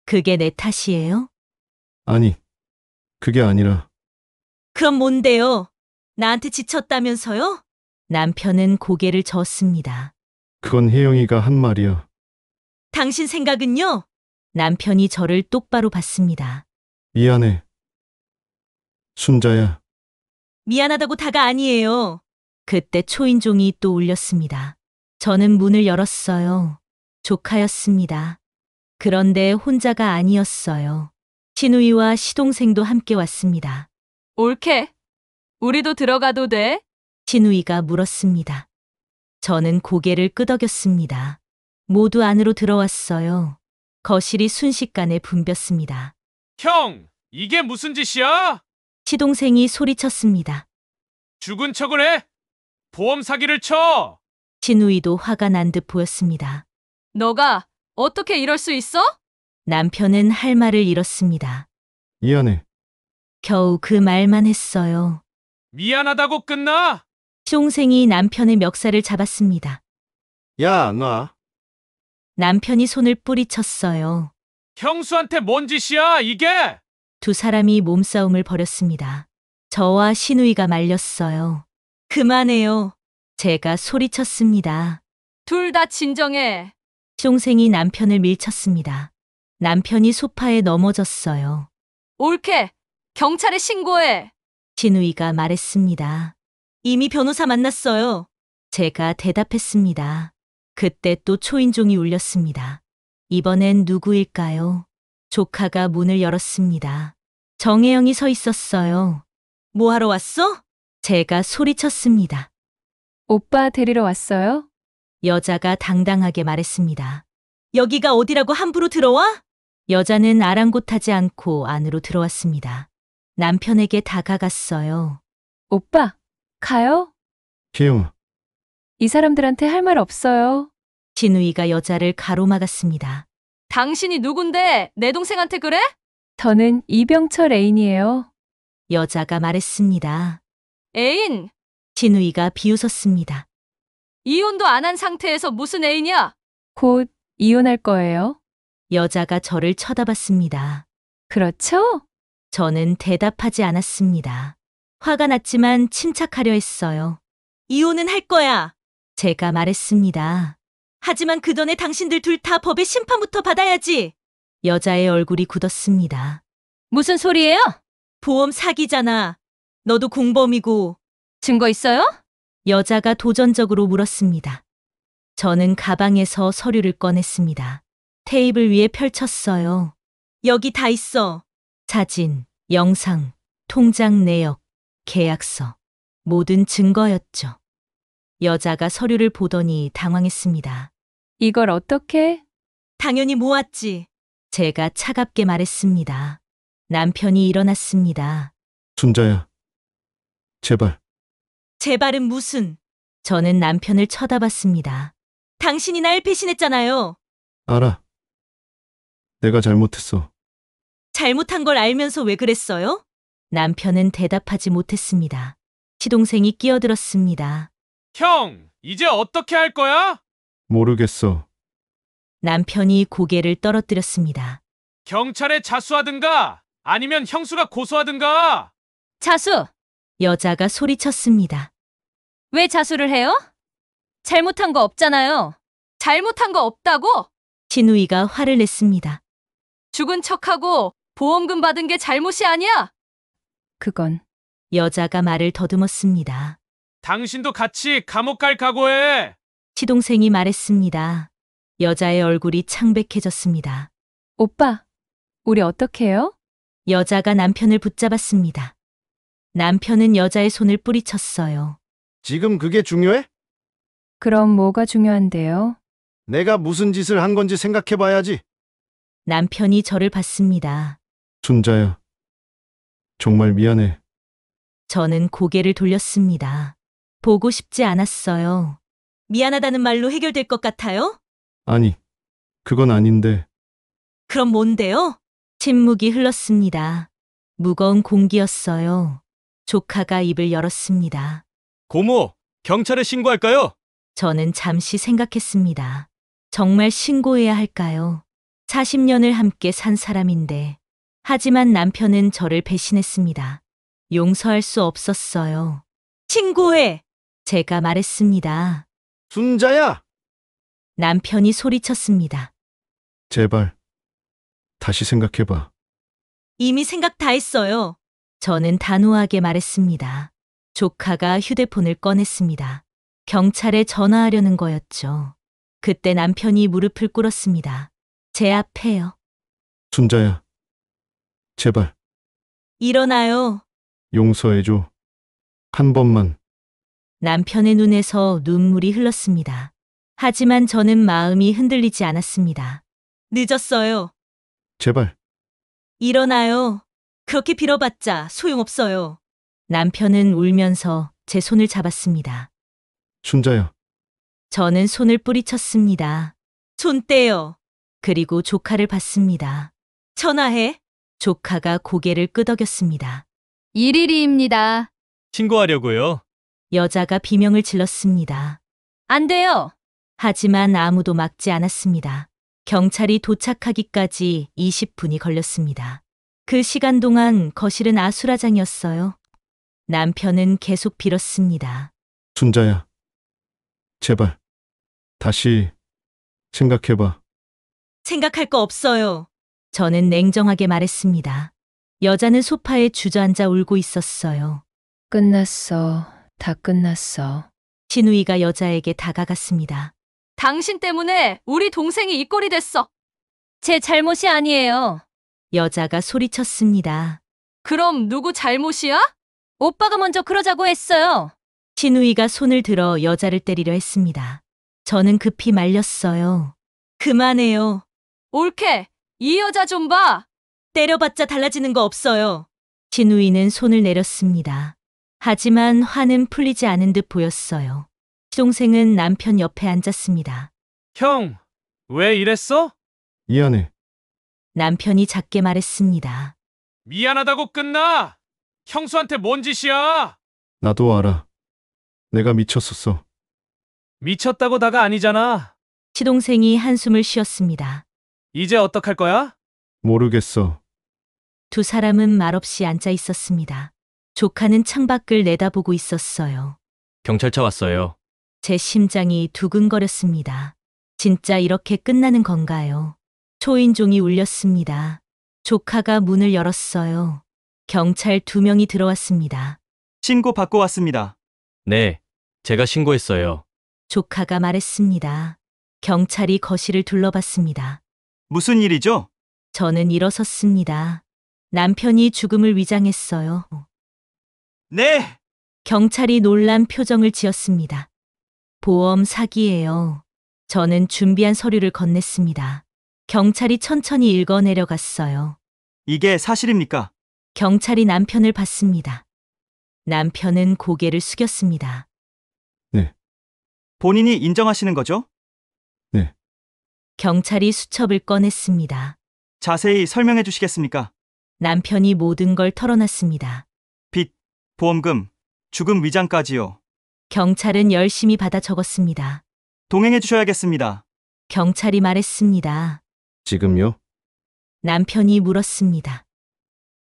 그게 내 탓이에요? 아니, 그게 아니라 그럼 뭔데요? 나한테 지쳤다면서요? 남편은 고개를 저었습니다. 그건 혜영이가 한 말이야. 당신 생각은요? 남편이 저를 똑바로 봤습니다. 미안해. 순자야, 미안하다고 다가 아니에요. 그때 초인종이 또 울렸습니다. 저는 문을 열었어요. 조카였습니다. 그런데 혼자가 아니었어요. 시누이와 시동생도 함께 왔습니다. 옳게. 우리도 들어가도 돼? 시누이가 물었습니다. 저는 고개를 끄덕였습니다. 모두 안으로 들어왔어요. 거실이 순식간에 붐볐습니다. 형, 이게 무슨 짓이야? 시동생이 소리쳤습니다. 죽은 척을 해? 보험 사기를 쳐! 시누이도 화가 난 듯 보였습니다. 너가 어떻게 이럴 수 있어? 남편은 할 말을 잃었습니다. 미안해. 겨우 그 말만 했어요. 미안하다고 끝나? 시동생이 남편의 멱살을 잡았습니다. 야, 놔. 남편이 손을 뿌리쳤어요. 형수한테 뭔 짓이야, 이게? 두 사람이 몸싸움을 벌였습니다. 저와 시누이가 말렸어요. 그만해요. 제가 소리쳤습니다. 둘 다 진정해. 시동생이 남편을 밀쳤습니다. 남편이 소파에 넘어졌어요. 옳게. 경찰에 신고해. 시누이가 말했습니다. 이미 변호사 만났어요. 제가 대답했습니다. 그때 또 초인종이 울렸습니다. 이번엔 누구일까요? 조카가 문을 열었습니다. 정혜영이 서 있었어요. 뭐 하러 왔어? 제가 소리쳤습니다. 오빠 데리러 왔어요? 여자가 당당하게 말했습니다. 여기가 어디라고 함부로 들어와? 여자는 아랑곳하지 않고 안으로 들어왔습니다. 남편에게 다가갔어요. 오빠, 가요? 혜영아, 이 사람들한테 할 말 없어요. 진우이가 여자를 가로막았습니다. 당신이 누군데 내 동생한테 그래? 저는 이병철 애인이에요. 여자가 말했습니다. 애인? 진우이가 비웃었습니다. 이혼도 안 한 상태에서 무슨 애인이야? 곧 이혼할 거예요. 여자가 저를 쳐다봤습니다. 그렇죠? 저는 대답하지 않았습니다. 화가 났지만 침착하려 했어요. 이혼은 할 거야. 제가 말했습니다. 하지만 그 전에 당신들 둘 다 법의 심판부터 받아야지. 여자의 얼굴이 굳었습니다. 무슨 소리예요? 보험 사기잖아. 너도 공범이고. 증거 있어요? 여자가 도전적으로 물었습니다. 저는 가방에서 서류를 꺼냈습니다. 테이블 위에 펼쳤어요. 여기 다 있어. 사진, 영상, 통장 내역, 계약서. 모든 증거였죠. 여자가 서류를 보더니 당황했습니다. 이걸 어떻게? 당연히 모았지. 제가 차갑게 말했습니다. 남편이 일어났습니다. 순자야. 제발. 제발은 무슨. 저는 남편을 쳐다봤습니다. 당신이 날 배신했잖아요. 알아. 내가 잘못했어. 잘못한 걸 알면서 왜 그랬어요? 남편은 대답하지 못했습니다. 시동생이 끼어들었습니다. 형, 이제 어떻게 할 거야? 모르겠어. 남편이 고개를 떨어뜨렸습니다. 경찰에 자수하든가 아니면 형수가 고소하든가. 자수! 여자가 소리쳤습니다. 왜 자수를 해요? 잘못한 거 없잖아요. 잘못한 거 없다고? 신우이가 화를 냈습니다. 죽은 척하고 보험금 받은 게 잘못이 아니야? 그건 여자가 말을 더듬었습니다. 당신도 같이 감옥 갈 각오해. 시동생이 말했습니다. 여자의 얼굴이 창백해졌습니다. 오빠, 우리 어떻게 해요? 여자가 남편을 붙잡았습니다. 남편은 여자의 손을 뿌리쳤어요. 지금 그게 중요해? 그럼 뭐가 중요한데요? 내가 무슨 짓을 한 건지 생각해 봐야지. 남편이 저를 봤습니다. 순자야. 정말 미안해. 저는 고개를 돌렸습니다. 보고 싶지 않았어요. 미안하다는 말로 해결될 것 같아요? 아니, 그건 아닌데. 그럼 뭔데요? 침묵이 흘렀습니다. 무거운 공기였어요. 조카가 입을 열었습니다. 고모, 경찰에 신고할까요? 저는 잠시 생각했습니다. 정말 신고해야 할까요? 40년을 함께 산 사람인데. 하지만 남편은 저를 배신했습니다. 용서할 수 없었어요. 신고해! 제가 말했습니다. 순자야! 남편이 소리쳤습니다. 제발. 다시 생각해 봐. 이미 생각 다 했어요. 저는 단호하게 말했습니다. 조카가 휴대폰을 꺼냈습니다. 경찰에 전화하려는 거였죠. 그때 남편이 무릎을 꿇었습니다. 제 앞에요. 순자야. 제발. 일어나요. 용서해줘. 한 번만. 남편의 눈에서 눈물이 흘렀습니다. 하지만 저는 마음이 흔들리지 않았습니다. 늦었어요. 제발. 일어나요. 그렇게 빌어봤자 소용없어요. 남편은 울면서 제 손을 잡았습니다. 순자야. 저는 손을 뿌리쳤습니다. 손 떼요. 그리고 조카를 봤습니다. 전화해. 조카가 고개를 끄덕였습니다. 일일이입니다. 신고하려고요. 여자가 비명을 질렀습니다. 안 돼요. 하지만 아무도 막지 않았습니다. 경찰이 도착하기까지 20분이 걸렸습니다. 그 시간 동안 거실은 아수라장이었어요. 남편은 계속 빌었습니다. 순자야. 제발. 다시 생각해 봐. 생각할 거 없어요. 저는 냉정하게 말했습니다. 여자는 소파에 주저앉아 울고 있었어요. 끝났어. 다 끝났어. 신우이가 여자에게 다가갔습니다. 당신 때문에 우리 동생이 이 꼴이 됐어. 제 잘못이 아니에요. 여자가 소리쳤습니다. 그럼 누구 잘못이야? 오빠가 먼저 그러자고 했어요. 신우이가 손을 들어 여자를 때리려 했습니다. 저는 급히 말렸어요. 그만해요. 옳게. 이 여자 좀 봐. 때려봤자 달라지는 거 없어요. 신우이는 손을 내렸습니다. 하지만 화는 풀리지 않은 듯 보였어요. 시동생은 남편 옆에 앉았습니다. 형, 왜 이랬어? 미안해. 남편이 작게 말했습니다. 미안하다고 끝나. 형수한테 뭔 짓이야? 나도 알아. 내가 미쳤었어. 미쳤다고 다가 아니잖아. 시동생이 한숨을 쉬었습니다. 이제 어떡할 거야? 모르겠어. 두 사람은 말없이 앉아 있었습니다. 조카는 창밖을 내다보고 있었어요. 경찰차 왔어요. 제 심장이 두근거렸습니다. 진짜 이렇게 끝나는 건가요? 초인종이 울렸습니다. 조카가 문을 열었어요. 경찰 2명이 들어왔습니다. 신고 받고 왔습니다. 네, 제가 신고했어요. 조카가 말했습니다. 경찰이 거실을 둘러봤습니다. 무슨 일이죠? 저는 일어섰습니다. 남편이 죽음을 위장했어요. 네! 경찰이 놀란 표정을 지었습니다. 보험 사기예요. 저는 준비한 서류를 건넸습니다. 경찰이 천천히 읽어내려갔어요. 이게 사실입니까? 경찰이 남편을 봤습니다. 남편은 고개를 숙였습니다. 본인이 인정하시는 거죠? 경찰이 수첩을 꺼냈습니다. 자세히 설명해 주시겠습니까? 남편이 모든 걸 털어놨습니다. 빚, 보험금, 죽음 위장까지요. 경찰은 열심히 받아 적었습니다. 동행해 주셔야겠습니다. 경찰이 말했습니다. 지금요? 남편이 물었습니다.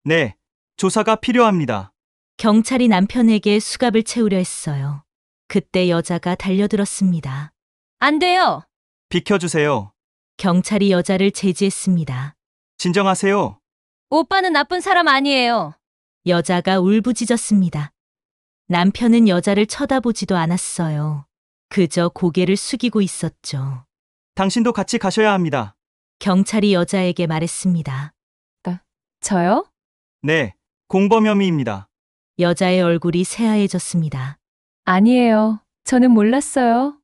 네, 조사가 필요합니다. 경찰이 남편에게 수갑을 채우려 했어요. 그때 여자가 달려들었습니다. 안 돼요. 비켜주세요. 경찰이 여자를 제지했습니다. 진정하세요. 오빠는 나쁜 사람 아니에요. 여자가 울부짖었습니다. 남편은 여자를 쳐다보지도 않았어요. 그저 고개를 숙이고 있었죠. 당신도 같이 가셔야 합니다. 경찰이 여자에게 말했습니다. 저요? 네, 공범 혐의입니다. 여자의 얼굴이 새하얘졌습니다. 아니에요. 저는 몰랐어요.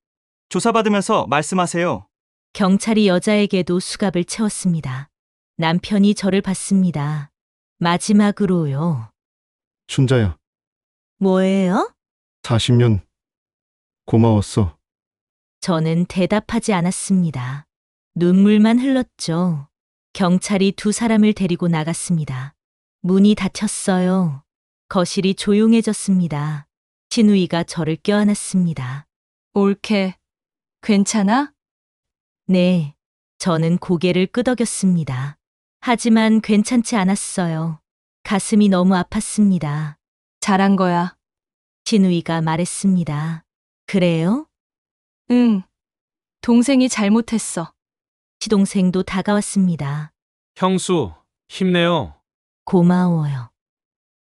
조사받으면서 말씀하세요. 경찰이 여자에게도 수갑을 채웠습니다. 남편이 저를 봤습니다. 마지막으로요. 춘자야, 뭐예요? 40년 고마웠어. 저는 대답하지 않았습니다. 눈물만 흘렀죠. 경찰이 2 사람을 데리고 나갔습니다. 문이 닫혔어요. 거실이 조용해졌습니다. 신우이가 저를 껴안았습니다. 올케. 괜찮아? 네. 저는 고개를 끄덕였습니다. 하지만 괜찮지 않았어요. 가슴이 너무 아팠습니다. 잘한 거야. 신우이가 말했습니다. 그래요? 응. 동생이 잘못했어. 시동생도 다가왔습니다. 형수, 힘내요. 고마워요.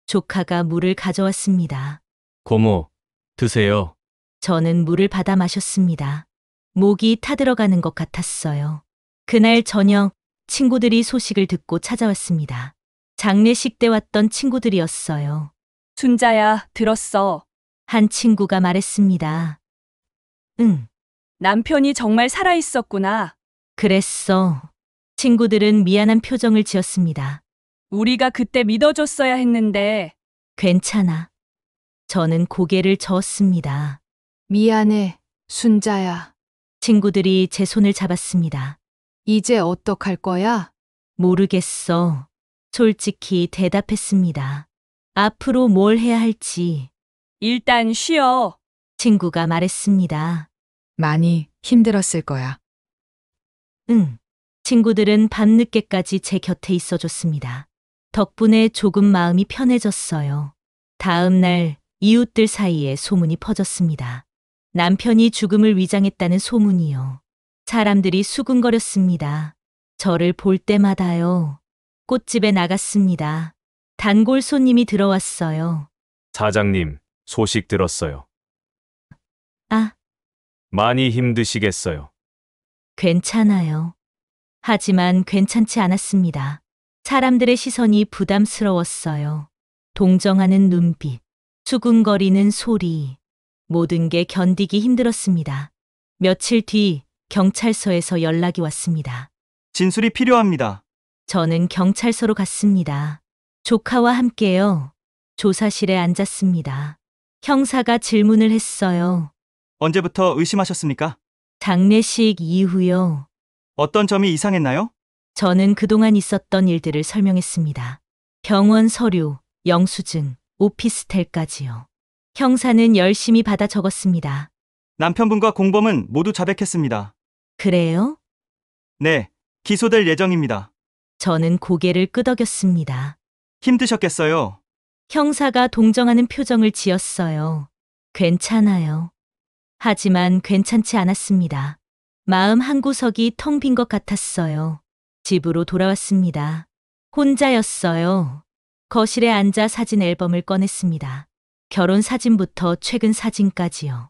조카가 물을 가져왔습니다. 고모, 드세요. 저는 물을 받아 마셨습니다. 목이 타들어가는 것 같았어요. 그날 저녁 친구들이 소식을 듣고 찾아왔습니다. 장례식 때 왔던 친구들이었어요. 순자야, 들었어. 한 친구가 말했습니다. 응, 남편이 정말 살아있었구나. 그랬어. 친구들은 미안한 표정을 지었습니다. 우리가 그때 믿어줬어야 했는데. 괜찮아. 저는 고개를 저었습니다. 미안해, 순자야. 친구들이 제 손을 잡았습니다. 이제 어떡할 거야? 모르겠어. 솔직히 대답했습니다. 앞으로 뭘 해야 할지. 일단 쉬어. 친구가 말했습니다. 많이 힘들었을 거야. 응. 친구들은 밤늦게까지 제 곁에 있어줬습니다. 덕분에 조금 마음이 편해졌어요. 다음 날 이웃들 사이에 소문이 퍼졌습니다. 남편이 죽음을 위장했다는 소문이요. 사람들이 수군거렸습니다. 저를 볼 때마다요. 꽃집에 나갔습니다. 단골 손님이 들어왔어요. 사장님, 소식 들었어요. 아, 많이 힘드시겠어요. 괜찮아요. 하지만 괜찮지 않았습니다. 사람들의 시선이 부담스러웠어요. 동정하는 눈빛, 수군거리는 소리, 모든 게 견디기 힘들었습니다. 며칠 뒤 경찰서에서 연락이 왔습니다. 진술이 필요합니다. 저는 경찰서로 갔습니다. 조카와 함께요. 조사실에 앉았습니다. 형사가 질문을 했어요. 언제부터 의심하셨습니까? 장례식 이후요. 어떤 점이 이상했나요? 저는 그동안 있었던 일들을 설명했습니다. 병원 서류, 영수증, 오피스텔까지요. 형사는 열심히 받아 적었습니다. 남편분과 공범은 모두 자백했습니다. 그래요? 네, 기소될 예정입니다. 저는 고개를 끄덕였습니다. 힘드셨겠어요. 형사가 동정하는 표정을 지었어요. 괜찮아요. 하지만 괜찮지 않았습니다. 마음 한구석이 텅 빈 것 같았어요. 집으로 돌아왔습니다. 혼자였어요. 거실에 앉아 사진 앨범을 꺼냈습니다. 결혼 사진부터 최근 사진까지요.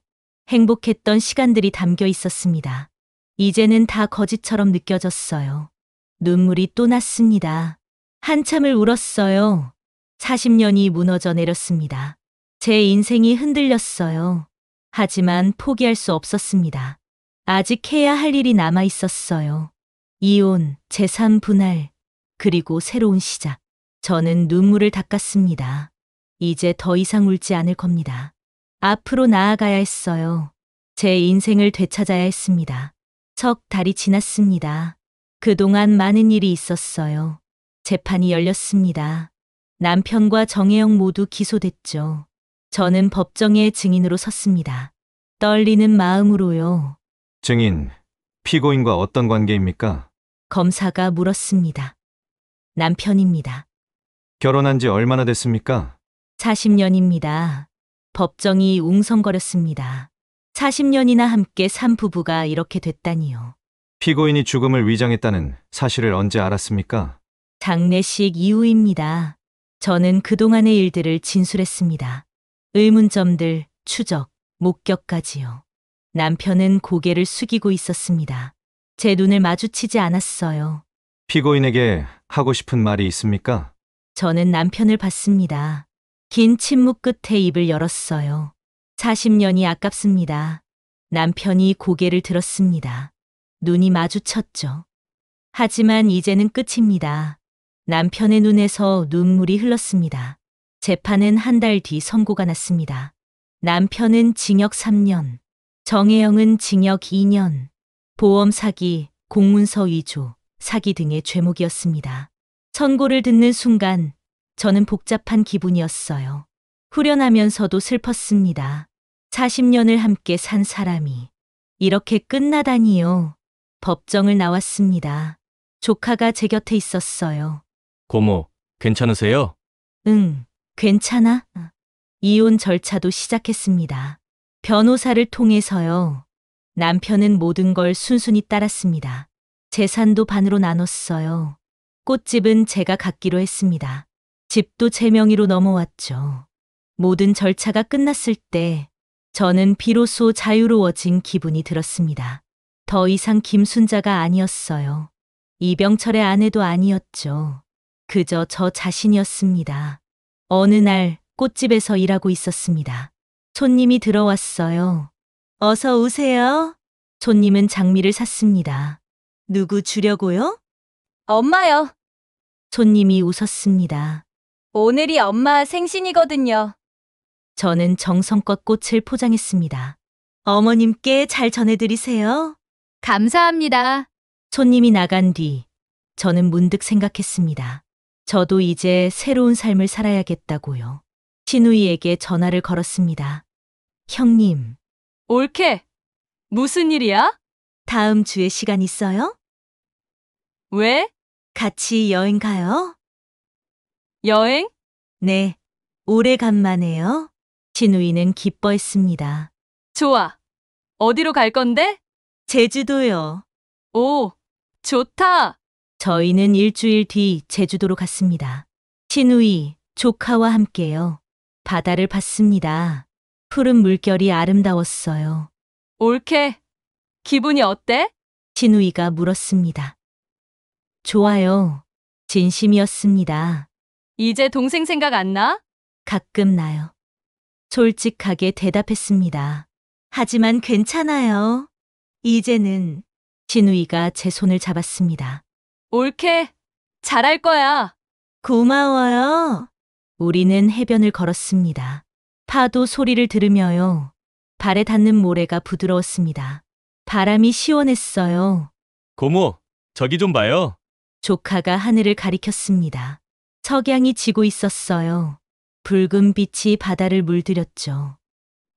행복했던 시간들이 담겨 있었습니다. 이제는 다 거짓처럼 느껴졌어요. 눈물이 또 났습니다. 한참을 울었어요. 40년이 무너져 내렸습니다. 제 인생이 흔들렸어요. 하지만 포기할 수 없었습니다. 아직 해야 할 일이 남아 있었어요. 이혼, 재산 분할, 그리고 새로운 시작. 저는 눈물을 닦았습니다. 이제 더 이상 울지 않을 겁니다. 앞으로 나아가야 했어요. 제 인생을 되찾아야 했습니다. 석 달이 지났습니다. 그동안 많은 일이 있었어요. 재판이 열렸습니다. 남편과 정혜영 모두 기소됐죠. 저는 법정에 증인으로 섰습니다. 떨리는 마음으로요. 증인, 피고인과 어떤 관계입니까? 검사가 물었습니다. 남편입니다. 결혼한 지 얼마나 됐습니까? 40년입니다. 법정이 웅성거렸습니다. 40년이나 함께 산 부부가 이렇게 됐다니요. 피고인이 죽음을 위장했다는 사실을 언제 알았습니까? 장례식 이후입니다. 저는 그동안의 일들을 진술했습니다. 의문점들, 추적, 목격까지요. 남편은 고개를 숙이고 있었습니다. 제 눈을 마주치지 않았어요. 피고인에게 하고 싶은 말이 있습니까? 저는 남편을 봤습니다. 긴 침묵 끝에 입을 열었어요. 40년이 아깝습니다. 남편이 고개를 들었습니다. 눈이 마주쳤죠. 하지만 이제는 끝입니다. 남편의 눈에서 눈물이 흘렀습니다. 재판은 한 달 뒤 선고가 났습니다. 남편은 징역 3년, 정혜영은 징역 2년, 보험 사기, 공문서 위조, 사기 등의 죄목이었습니다. 선고를 듣는 순간 저는 복잡한 기분이었어요. 후련하면서도 슬펐습니다. 40년을 함께 산 사람이 이렇게 끝나다니요. 법정을 나왔습니다. 조카가 제 곁에 있었어요. 고모, 괜찮으세요? 응, 괜찮아? 이혼 절차도 시작했습니다. 변호사를 통해서요. 남편은 모든 걸 순순히 따랐습니다. 재산도 반으로 나눴어요. 꽃집은 제가 갖기로 했습니다. 집도 제 명의로 넘어왔죠. 모든 절차가 끝났을 때 저는 비로소 자유로워진 기분이 들었습니다. 더 이상 김순자가 아니었어요. 이병철의 아내도 아니었죠. 그저 저 자신이었습니다. 어느 날 꽃집에서 일하고 있었습니다. 손님이 들어왔어요. 어서 오세요. 손님은 장미를 샀습니다. 누구 주려고요? 엄마요. 손님이 웃었습니다. 오늘이 엄마 생신이거든요. 저는 정성껏 꽃을 포장했습니다. 어머님께 잘 전해드리세요. 감사합니다. 손님이 나간 뒤 저는 문득 생각했습니다. 저도 이제 새로운 삶을 살아야겠다고요. 신우이에게 전화를 걸었습니다. 형님, 옳게. 무슨 일이야? 다음 주에 시간 있어요? 왜? 같이 여행 가요? 여행? 네, 오래간만에요. 신우이는 기뻐했습니다. 좋아. 어디로 갈 건데? 제주도요. 오, 좋다. 저희는 일주일 뒤 제주도로 갔습니다. 신우이, 조카와 함께요. 바다를 봤습니다. 푸른 물결이 아름다웠어요. 옳게. 기분이 어때? 신우이가 물었습니다. 좋아요. 진심이었습니다. 이제 동생 생각 안 나? 가끔 나요. 솔직하게 대답했습니다. 하지만 괜찮아요. 이제는 신우이가 제 손을 잡았습니다. 옳게. 잘할 거야. 고마워요. 우리는 해변을 걸었습니다. 파도 소리를 들으며요. 발에 닿는 모래가 부드러웠습니다. 바람이 시원했어요. 고모, 저기 좀 봐요. 조카가 하늘을 가리켰습니다. 석양이 지고 있었어요. 붉은 빛이 바다를 물들였죠.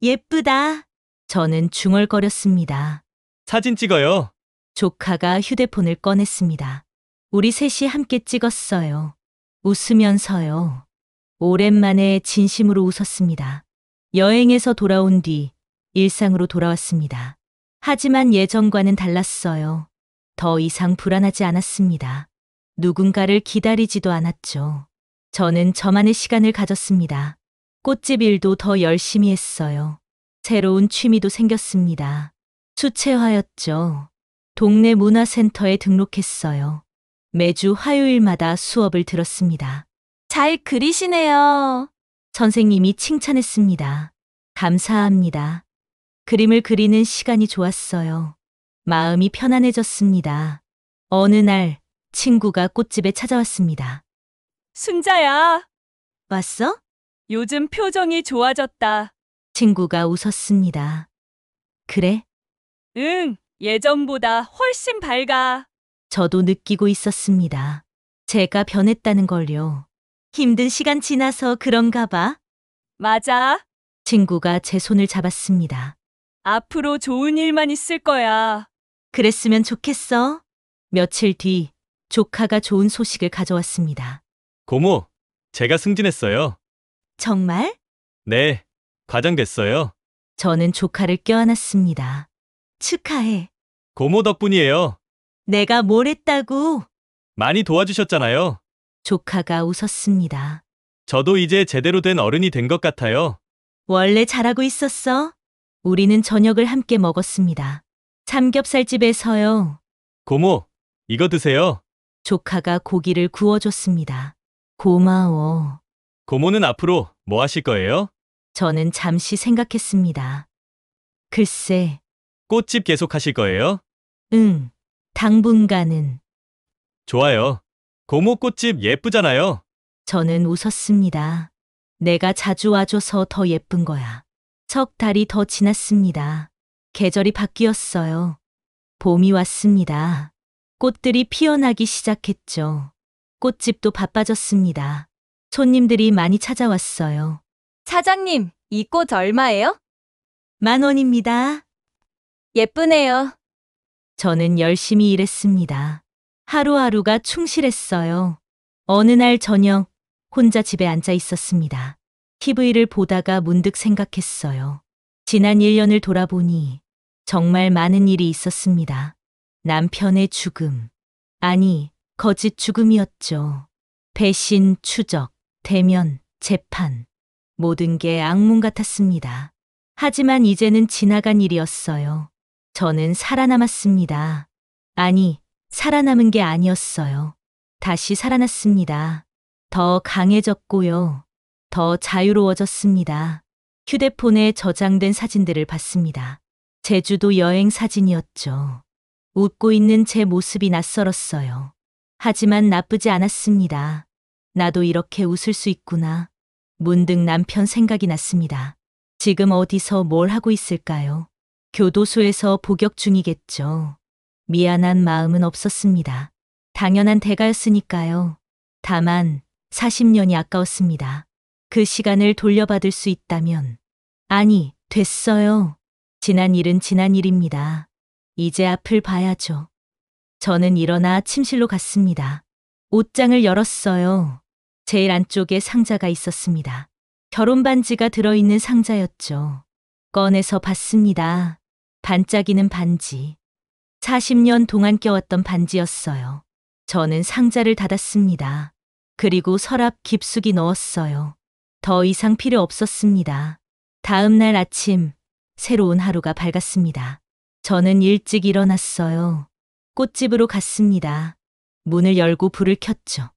예쁘다. 저는 중얼거렸습니다. 사진 찍어요. 조카가 휴대폰을 꺼냈습니다. 우리 셋이 함께 찍었어요. 웃으면서요. 오랜만에 진심으로 웃었습니다. 여행에서 돌아온 뒤 일상으로 돌아왔습니다. 하지만 예전과는 달랐어요. 더 이상 불안하지 않았습니다. 누군가를 기다리지도 않았죠. 저는 저만의 시간을 가졌습니다. 꽃집 일도 더 열심히 했어요. 새로운 취미도 생겼습니다. 수채화였죠. 동네 문화센터에 등록했어요. 매주 화요일마다 수업을 들었습니다. 잘 그리시네요. 선생님이 칭찬했습니다. 감사합니다. 그림을 그리는 시간이 좋았어요. 마음이 편안해졌습니다. 어느 날 친구가 꽃집에 찾아왔습니다. 순자야, 왔어? 요즘 표정이 좋아졌다. 친구가 웃었습니다. 그래? 응, 예전보다 훨씬 밝아. 저도 느끼고 있었습니다. 제가 변했다는 걸요. 힘든 시간 지나서 그런가 봐. 맞아. 친구가 제 손을 잡았습니다. 앞으로 좋은 일만 있을 거야. 그랬으면 좋겠어. 며칠 뒤 조카가 좋은 소식을 가져왔습니다. 고모, 제가 승진했어요. 정말? 네, 과장 됐어요. 저는 조카를 껴안았습니다. 축하해. 고모 덕분이에요. 내가 뭘 했다고? 많이 도와주셨잖아요. 조카가 웃었습니다. 저도 이제 제대로 된 어른이 된 것 같아요. 원래 잘하고 있었어. 우리는 저녁을 함께 먹었습니다. 삼겹살집에서요. 고모, 이거 드세요. 조카가 고기를 구워줬습니다. 고마워. 고모는 앞으로 뭐 하실 거예요? 저는 잠시 생각했습니다. 글쎄, 꽃집 계속 하실 거예요? 응, 당분간은. 좋아요. 고모 꽃집 예쁘잖아요. 저는 웃었습니다. 내가 자주 와줘서 더 예쁜 거야. 석 달이 더 지났습니다. 계절이 바뀌었어요. 봄이 왔습니다. 꽃들이 피어나기 시작했죠. 꽃집도 바빠졌습니다. 손님들이 많이 찾아왔어요. 사장님, 이 꽃 얼마예요? 10,000원입니다. 예쁘네요. 저는 열심히 일했습니다. 하루하루가 충실했어요. 어느 날 저녁 혼자 집에 앉아 있었습니다. TV를 보다가 문득 생각했어요. 지난 1년을 돌아보니 정말 많은 일이 있었습니다. 남편의 죽음. 아니, 거짓 죽음이었죠. 배신, 추적, 대면, 재판. 모든 게 악몽 같았습니다. 하지만 이제는 지나간 일이었어요. 저는 살아남았습니다. 아니, 살아남은 게 아니었어요. 다시 살아났습니다. 더 강해졌고요. 더 자유로워졌습니다. 휴대폰에 저장된 사진들을 봤습니다. 제주도 여행 사진이었죠. 웃고 있는 제 모습이 낯설었어요. 하지만 나쁘지 않았습니다. 나도 이렇게 웃을 수 있구나. 문득 남편 생각이 났습니다. 지금 어디서 뭘 하고 있을까요? 교도소에서 복역 중이겠죠. 미안한 마음은 없었습니다. 당연한 대가였으니까요. 다만 40년이 아까웠습니다. 그 시간을 돌려받을 수 있다면. 아니, 됐어요. 지난 일은 지난 일입니다. 이제 앞을 봐야죠. 저는 일어나 침실로 갔습니다. 옷장을 열었어요. 제일 안쪽에 상자가 있었습니다. 결혼 반지가 들어있는 상자였죠. 꺼내서 봤습니다. 반짝이는 반지. 40년 동안 껴왔던 반지였어요. 저는 상자를 닫았습니다. 그리고 서랍 깊숙이 넣었어요. 더 이상 필요 없었습니다. 다음 날 아침, 새로운 하루가 밝았습니다. 저는 일찍 일어났어요. 꽃집으로 갔습니다. 문을 열고 불을 켰죠.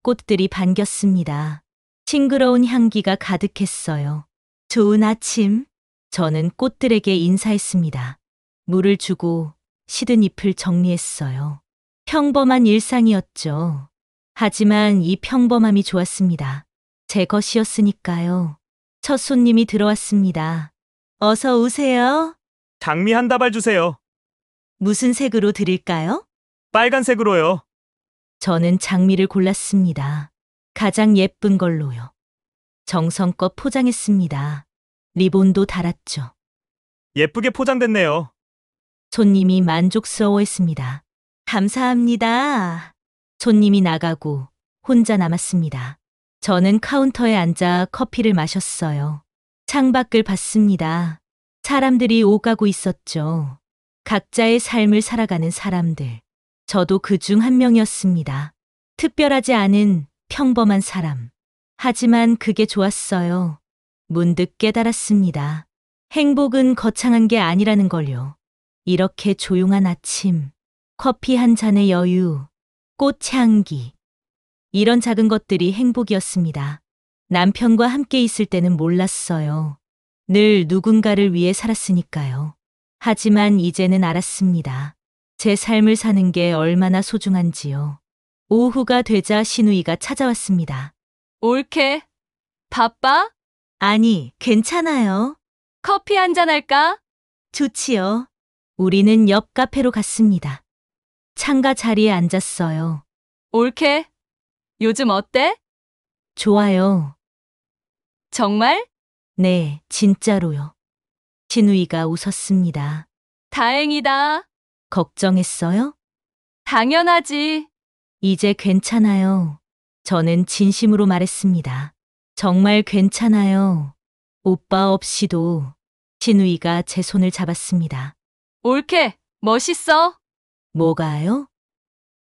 꽃들이 반겼습니다. 싱그러운 향기가 가득했어요. 좋은 아침. 저는 꽃들에게 인사했습니다. 물을 주고 시든 잎을 정리했어요. 평범한 일상이었죠. 하지만 이 평범함이 좋았습니다. 제 것이었으니까요. 첫 손님이 들어왔습니다. 어서 오세요. 장미 한 다발 주세요. 무슨 색으로 드릴까요? 빨간색으로요. 저는 장미를 골랐습니다. 가장 예쁜 걸로요. 정성껏 포장했습니다. 리본도 달았죠. 예쁘게 포장됐네요. 손님이 만족스러워했습니다. 감사합니다. 손님이 나가고 혼자 남았습니다. 저는 카운터에 앉아 커피를 마셨어요. 창밖을 봤습니다. 사람들이 오가고 있었죠. 각자의 삶을 살아가는 사람들. 저도 그 중 한 명이었습니다. 특별하지 않은 평범한 사람. 하지만 그게 좋았어요. 문득 깨달았습니다. 행복은 거창한 게 아니라는 걸요. 이렇게 조용한 아침, 커피 한 잔의 여유, 꽃 향기. 이런 작은 것들이 행복이었습니다. 남편과 함께 있을 때는 몰랐어요. 늘 누군가를 위해 살았으니까요. 하지만 이제는 알았습니다. 제 삶을 사는 게 얼마나 소중한지요. 오후가 되자 신우이가 찾아왔습니다. 올케. 바빠? 아니, 괜찮아요. 커피 한잔 할까? 좋지요. 우리는 옆 카페로 갔습니다. 창가 자리에 앉았어요. 올케. 요즘 어때? 좋아요. 정말? 네, 진짜로요. 신우이가 웃었습니다. 다행이다. 걱정했어요? 당연하지. 이제 괜찮아요. 저는 진심으로 말했습니다. 정말 괜찮아요. 오빠 없이도. 신우이가 제 손을 잡았습니다. 올케. 멋있어. 뭐가요?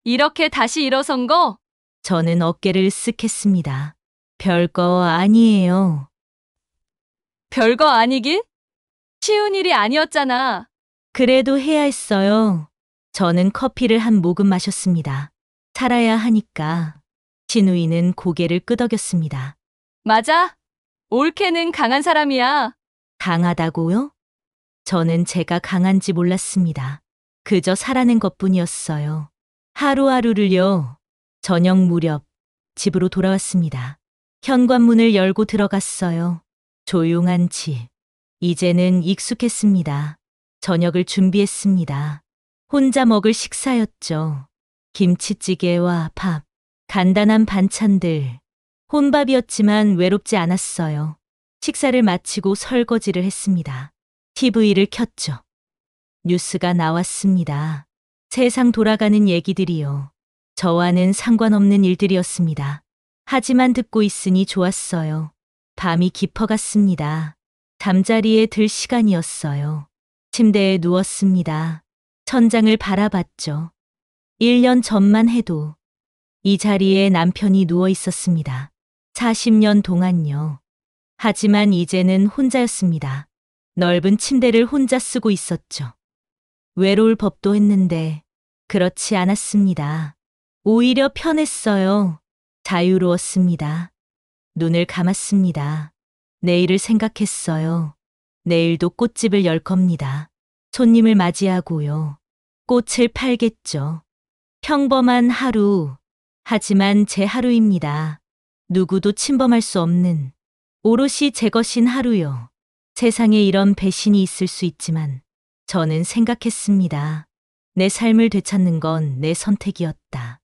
이렇게 다시 일어선 거? 저는 어깨를 으쓱했습니다. 별거 아니에요. 별거 아니긴? 쉬운 일이 아니었잖아. 그래도 해야 했어요. 저는 커피를 한 모금 마셨습니다. 살아야 하니까. 신우이는 고개를 끄덕였습니다. 맞아. 올케는 강한 사람이야. 강하다고요? 저는 제가 강한지 몰랐습니다. 그저 살아낸 것뿐이었어요. 하루하루를요. 저녁 무렵 집으로 돌아왔습니다. 현관문을 열고 들어갔어요. 조용한 집. 이제는 익숙했습니다. 저녁을 준비했습니다. 혼자 먹을 식사였죠. 김치찌개와 밥, 간단한 반찬들. 혼밥이었지만 외롭지 않았어요. 식사를 마치고 설거지를 했습니다. TV를 켰죠. 뉴스가 나왔습니다. 세상 돌아가는 얘기들이요. 저와는 상관없는 일들이었습니다. 하지만 듣고 있으니 좋았어요. 밤이 깊어갔습니다. 잠자리에 들 시간이었어요. 침대에 누웠습니다. 천장을 바라봤죠. 1년 전만 해도 이 자리에 남편이 누워 있었습니다. 40년 동안요. 하지만 이제는 혼자였습니다. 넓은 침대를 혼자 쓰고 있었죠. 외로울 법도 했는데 그렇지 않았습니다. 오히려 편했어요. 자유로웠습니다. 눈을 감았습니다. 내일을 생각했어요. 내일도 꽃집을 열 겁니다. 손님을 맞이하고요. 꽃을 팔겠죠. 평범한 하루. 하지만 제 하루입니다. 누구도 침범할 수 없는, 오롯이 제 것인 하루요. 세상에 이런 배신이 있을 수 있지만 저는 생각했습니다. 내 삶을 되찾는 건 내 선택이었다.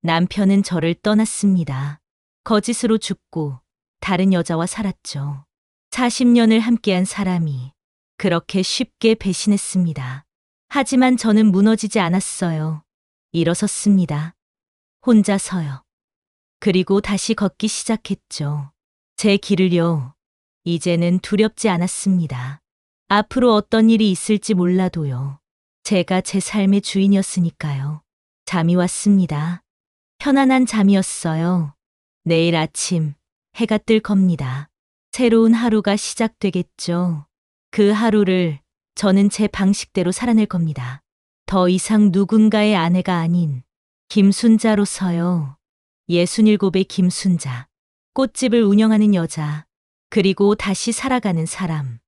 남편은 저를 떠났습니다. 거짓으로 죽고 다른 여자와 살았죠. 40년을 함께한 사람이 그렇게 쉽게 배신했습니다. 하지만 저는 무너지지 않았어요. 일어섰습니다. 혼자서요. 그리고 다시 걷기 시작했죠. 제 길을요. 이제는 두렵지 않았습니다. 앞으로 어떤 일이 있을지 몰라도요. 제가 제 삶의 주인이었으니까요. 잠이 왔습니다. 편안한 잠이었어요. 내일 아침 해가 뜰 겁니다. 새로운 하루가 시작되겠죠. 그 하루를 저는 제 방식대로 살아낼 겁니다. 더 이상 누군가의 아내가 아닌 김순자로서요. 67의 김순자. 꽃집을 운영하는 여자. 그리고 다시 살아가는 사람.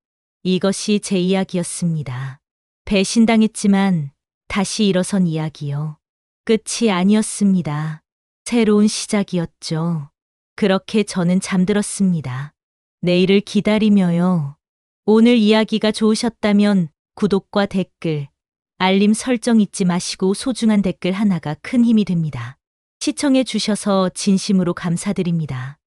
이것이 제 이야기였습니다. 배신당했지만 다시 일어선 이야기요. 끝이 아니었습니다. 새로운 시작이었죠. 그렇게 저는 잠들었습니다. 내일을 기다리며요. 오늘 이야기가 좋으셨다면 구독과 댓글, 알림 설정 잊지 마시고 소중한 댓글 하나가 큰 힘이 됩니다. 시청해 주셔서 진심으로 감사드립니다.